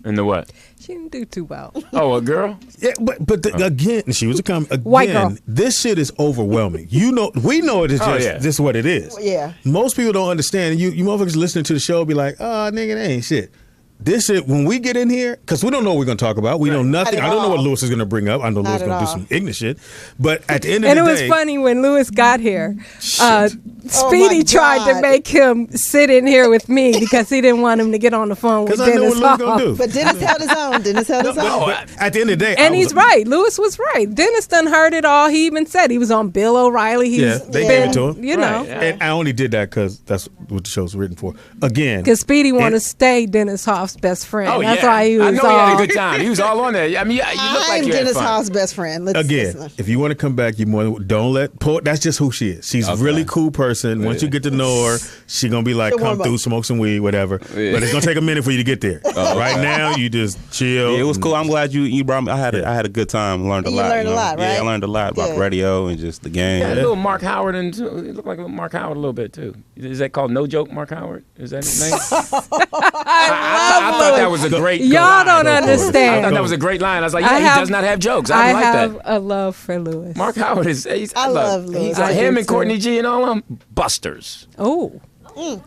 In the what? she didn't do too well. Oh, a girl? Yeah, but again, she was a Again, White girl. this shit is overwhelming. You know, we know it is Oh, just yeah. this is what it is. Yeah. Most people don't understand. You motherfuckers listening to the show be like, oh, nigga, that ain't shit. This shit, when we get in here, because we don't know what we're going to talk about. We know nothing. Not at I don't know what all. Lewis is going to bring up. I know Not Lewis is at going to do all. some ignorant shit. But at the end of And the it was day, funny when Lewis got here. Oh, Speedy my tried to God. make him sit in here with me because he didn't want him to get on the phone with because I know what Dennis Lewis Hall. going to do. But Dennis held his own. Dennis held his own. But at the end of the day, I And was- he's right. Lewis was right. Dennis done heard it all. He even said he was on Bill O'Reilly. He's Yeah, they been, gave it to him. You know, And I only did that because that's what the show's written for. Again, because Speedy want to it- stay Dennis Hoff House best friend. Oh, That's yeah. why he was I know he all. had a good time. He was all on there. I mean, you look like I'm you had Dennis fun. Howe's best friend. Again, if you want to come back, you more don't let Poet. That's just who she is. She's a really cool person. Once you get to know her, she gonna be like, She'll come warm up. through, smoke some weed, whatever. Yeah. But it's gonna take a minute for you to get there. Right now, you just chill. Yeah, it was cool. I'm glad you brought me. I had a good time. Learned a You lot. learned a lot, Yeah, right? I learned a lot about Good. radio and just the game. Yeah, a little Mark Howard, and it looked like a little Mark Howard a little bit too. Is that called No Joke Mark Howard? Is that his name? I thought that was a great. Y'all line. don't I understand. thought that was a great line. I was like, yeah, I he have- does not have jokes. I I like have that. a love for Lewis. Mark Howard is. I love Lewis. He's I him do and too. Courtney G and all them busters. Oh,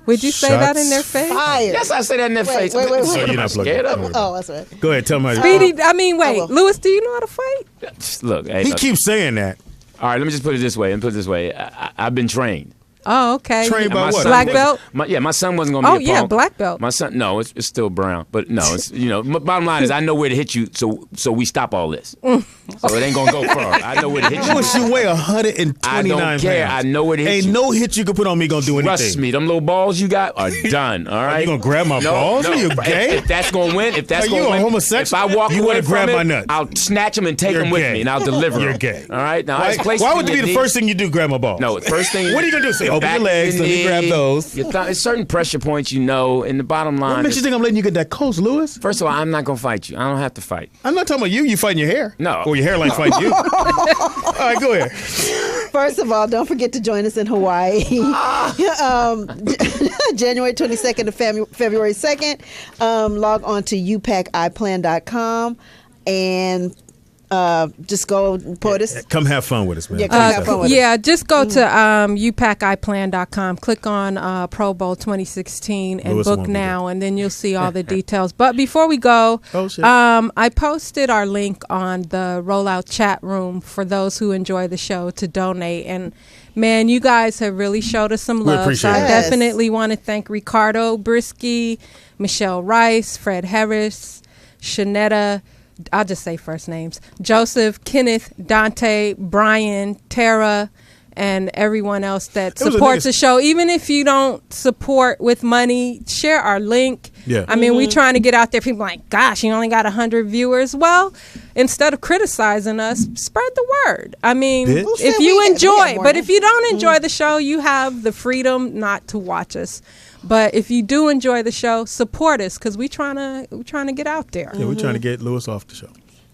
would you say that in their face? Fire. Yes, I say that in their face. wait. So you're not scared of plugging. him. Oh, that's right. Go ahead, tell me. Speedy, I mean, wait, will. Lewis, do you know how to fight? Look, hey, He look. keeps saying that. All right, let me just put it this way. I've been trained. Oh, okay. Trained And by my what? son Black was- belt? My son wasn't going to Oh, be a yeah, punk. black belt. My son, no, it's still brown. But no, it's bottom line is I know where to hit you, so we stop all this. So it ain't gonna go far. I know where to hit you. Lewis, you weigh 129 I don't care. pounds. I know where to hit Ain't you. no hit you can put on me gonna do anything. Trust me, them little balls you got are done. All right. You gonna grab my No, balls? no. Are you If- gay? If that's gonna win, if that's Are gonna you a win, homosexual? if I walk You away wanna from grab it, my nuts? I'll snatch them and take You're them with gay. me, and I'll deliver You're them. gay. All right. Now, Why, there's places why in would it your be the knee- first thing you do? Grab my balls? No, the first thing. What are you gonna do? Say, open back your legs, in let me grab knee. those. There's certain pressure points, and the bottom line. What makes you think I'm letting you get that close, Lewis? First of all, I'm not gonna fight you. I don't have to fight. I'm not talking about you. You fighting your hair. No. Or your hairline fighting you. All right, go ahead. First of all, don't forget to join us in Hawaii. January 22nd to February 2nd. Log on to upaciplan.com and just go POTUS. Come have fun with us, man. Yeah, come have fun with us. Yeah, just go to upaciplan.com, click on Pro Bowl 2016 and Lewis book won't be now, and then you'll see all the details. But before we go, Oh, shit. I posted our link on the Rollout chat room for those who enjoy the show to donate. And man, you guys have really showed us some We love. appreciate So I it. Yes. definitely want to thank Ricardo Brisky, Michelle Rice, Fred Harris, Shanetta, I'll just say first names, Joseph, Kenneth, Dante, Brian, Tara, and everyone else that It was a supports nigga- the show. Even if you don't support with money, share our link. Yeah. I mean, we trying to get out there. People are like, gosh, you only got 100 viewers. Well, instead of criticizing us, spread the word. I mean, Bitch. Who if said you we got enjoy, more but than- if you don't enjoy the show, you have the freedom not to watch us. But if you do enjoy the show, support us because we trying to get out there. Yeah, we're trying to get Lewis off the show.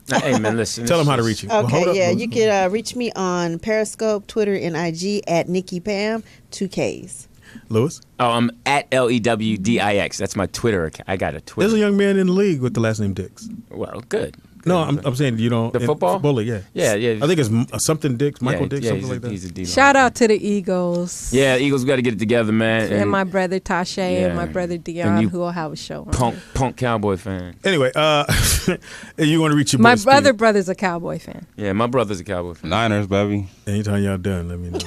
Hey man, listen. Tell him how to reach you. Well, Okay, hold up, yeah, Lewis. you can reach me on Periscope, Twitter, and IG at Nikki Pam, 2Ks. Lewis, Oh, I'm at LEWDIX. That's my Twitter account. I got a there's Twitter. a young man in the league with the last name Dix. Well, good. No, I'm saying you don't. The in football? Football league, yeah. Yeah, yeah. I think it's something Dix, Michael yeah, Dix, yeah, something like that. He's a D-line. Shout out to the Eagles. Yeah, Eagles got to get it together, man. And my brother Tasha and Yeah. my brother And Dion, you who will have a show on. punk Cowboy fan. Anyway, you want to reach your My boy Speedy. brother's a Cowboy fan. Yeah, my brother's a Cowboy fan. Niners, baby. Anytime y'all done, let me know.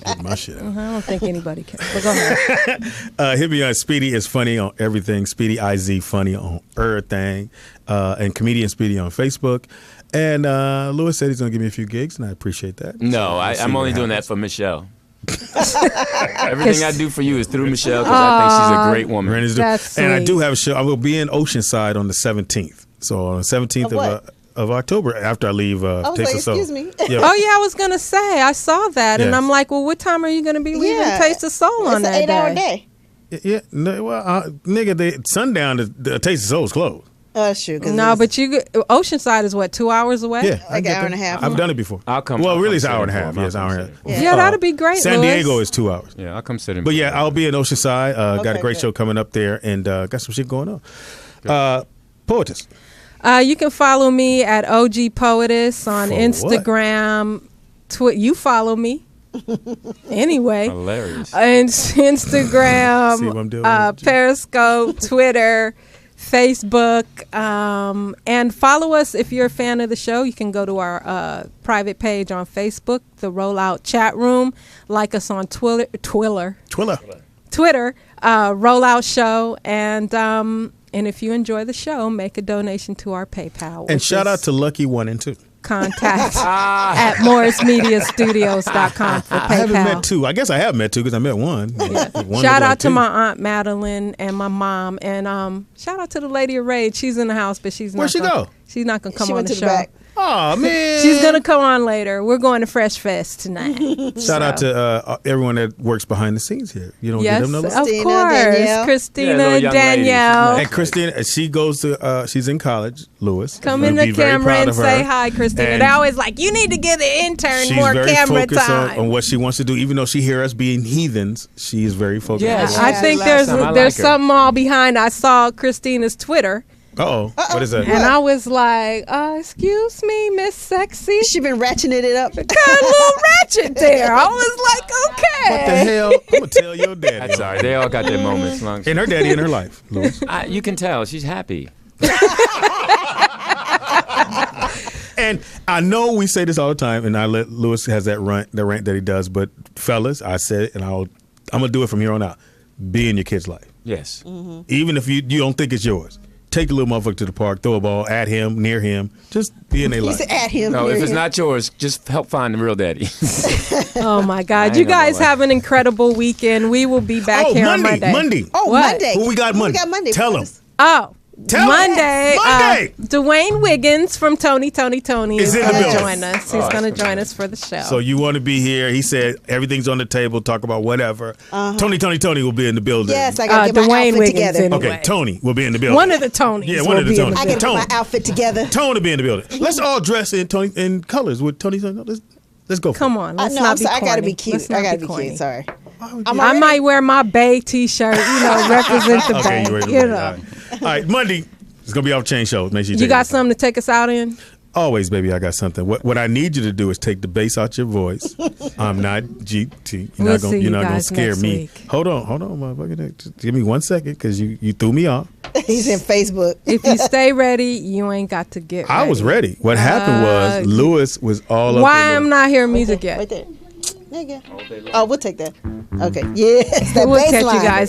Get my shit out. I don't think anybody cares. But go ahead. Hit me on Speedy is funny on everything. Speedy IZ funny on everything, and comedian Speedy on Facebook. And Lewis said he's gonna give me a few gigs, and I appreciate that. No, So we'll see I'm what only doing that happens. for Michelle. Everything I do for you is through Michelle because I think she's a great woman. Brandon's That's and I sweet. do have a show. I will be in Oceanside on the 17th. So on the 17th Of what? of October, after I leave I was Taste like, of Soul. excuse me. Yeah. Oh yeah, I was gonna say I saw that, and Yes. I'm like, well, what time are you gonna be leaving Yeah. Taste of Soul on It's that an 8-hour day? day. Yeah, no, well, nigga, sundown, the Taste of Soul is closed. That's true. No, but Oceanside is what, 2 hours away? Yeah, I Like get an hour that. and a half. I've done it before. I'll come. Well, I'll really, come it's an hour and a sit in half. for Yeah, him. it's an hour and a half. Yeah. Yeah, that'd be great. San Louis. Diego is 2 hours. Yeah, I'll come sit in. But for yeah, him. I'll be in Oceanside. Got a Okay, great good. show coming up there, and got some shit going on. Poetess. You can follow me at OG Poetess on For Instagram. You follow me. Anyway. Hilarious. And See what I'm Instagram, doing? Periscope, Twitter, Facebook, and follow us if you're a fan of the show. You can go to our private page on Facebook, the Rollout Chat Room. Like us on Twitter, Rollout Show, and if you enjoy the show, make a donation to our PayPal. And which shout is- out to Lucky 1 and 2. contact at morrismediastudios.com for PayPal. I haven't met two. I guess I have met two because I met one. One Shout looked out like to two. my Aunt Madeline and my mom, and shout out to the lady of Rage. She's in the house, but she's Where'd not. she go? She's not gonna come She on went the to show. the back. Oh man, She's gonna come on later. We're going to Fresh Fest tonight. Shout out to everyone that works behind the scenes here. You don't Yes, give them no of love? Christina, course, Danielle. Christina, Yeah, little young lady. Danielle. And Christina, she goes to she's in college, Lewis. Come We'll in the be very camera proud and of her. say hi, Christina. And They're always like, you need to give the intern she's more very camera focused time. on what she wants to do. Even though she hear us being heathens, she is very focused. Yes. I think Last there's time I there's like her. something all behind. I saw Christina's Twitter, Uh-oh. What is that? and I was like, excuse me, Miss Sexy. She been ratcheting it up. Got a little ratchet there. I was like, okay. What the hell? I'm going to tell your daddy. That's all right. They all got their moments. Long And her daddy in her life, Lewis. you can tell she's happy. And I know we say this all the time, and I let Lewis has that rant that he does. But fellas, I said it, and I'm gonna do it from here on out. Be in your kid's life, Yes. even if you don't think it's yours. Take the little motherfucker to the park, throw a ball at him, near him. Just be in their He life. said at him. No, near if it's him. not yours, just help find the real daddy. Oh my God! I You ain't gonna guys lie. have an incredible weekend. We will be back here on Monday. Monday. Oh, What? Monday. Who we got Monday? We got Monday. Tell him. Oh, Tell 'em. Monday. Monday. Dwayne Wiggins from Tony is Is in the going to building. join us. He's going to join us for the show. So you want to be here? He said everything's on the table. Talk about whatever. Tony will be in the building. Yes, I got to get my Dwayne outfit Wiggins together. anyway. Okay, Tony will be in the building. One of the Tonys. Yeah, one will of the be in Tonys. I got to Tony. get my outfit together. Tony will be in the building. Let's all dress in Tony in colors with Tony. Let's go. For Come it. on, let's No, not I'm be sorry. I got to corny. be cute. Let's not I got to be corny. cute. Sorry. I might wear my Bay T-shirt, represent the Okay, Bay. you ready to You roll. know. All right. All right, Monday. It's gonna be off chain show. Make sure you, You check got it out. something to take us out in? Always, baby. I got something. What I need you to do is take the bass out your voice. I'm not GT. We'll see you You're not gonna guys scare next me. week. Hold on, motherfucker. Just give me 1 second because you threw me off. He's in Facebook. If you stay ready, you ain't got to get ready. I was ready. What happened was Lewis was all up. Why in I'm the- not hearing music yet? Right there. Nigga. Oh, we'll take that. Okay. Yes, that We'll bass catch line. you guys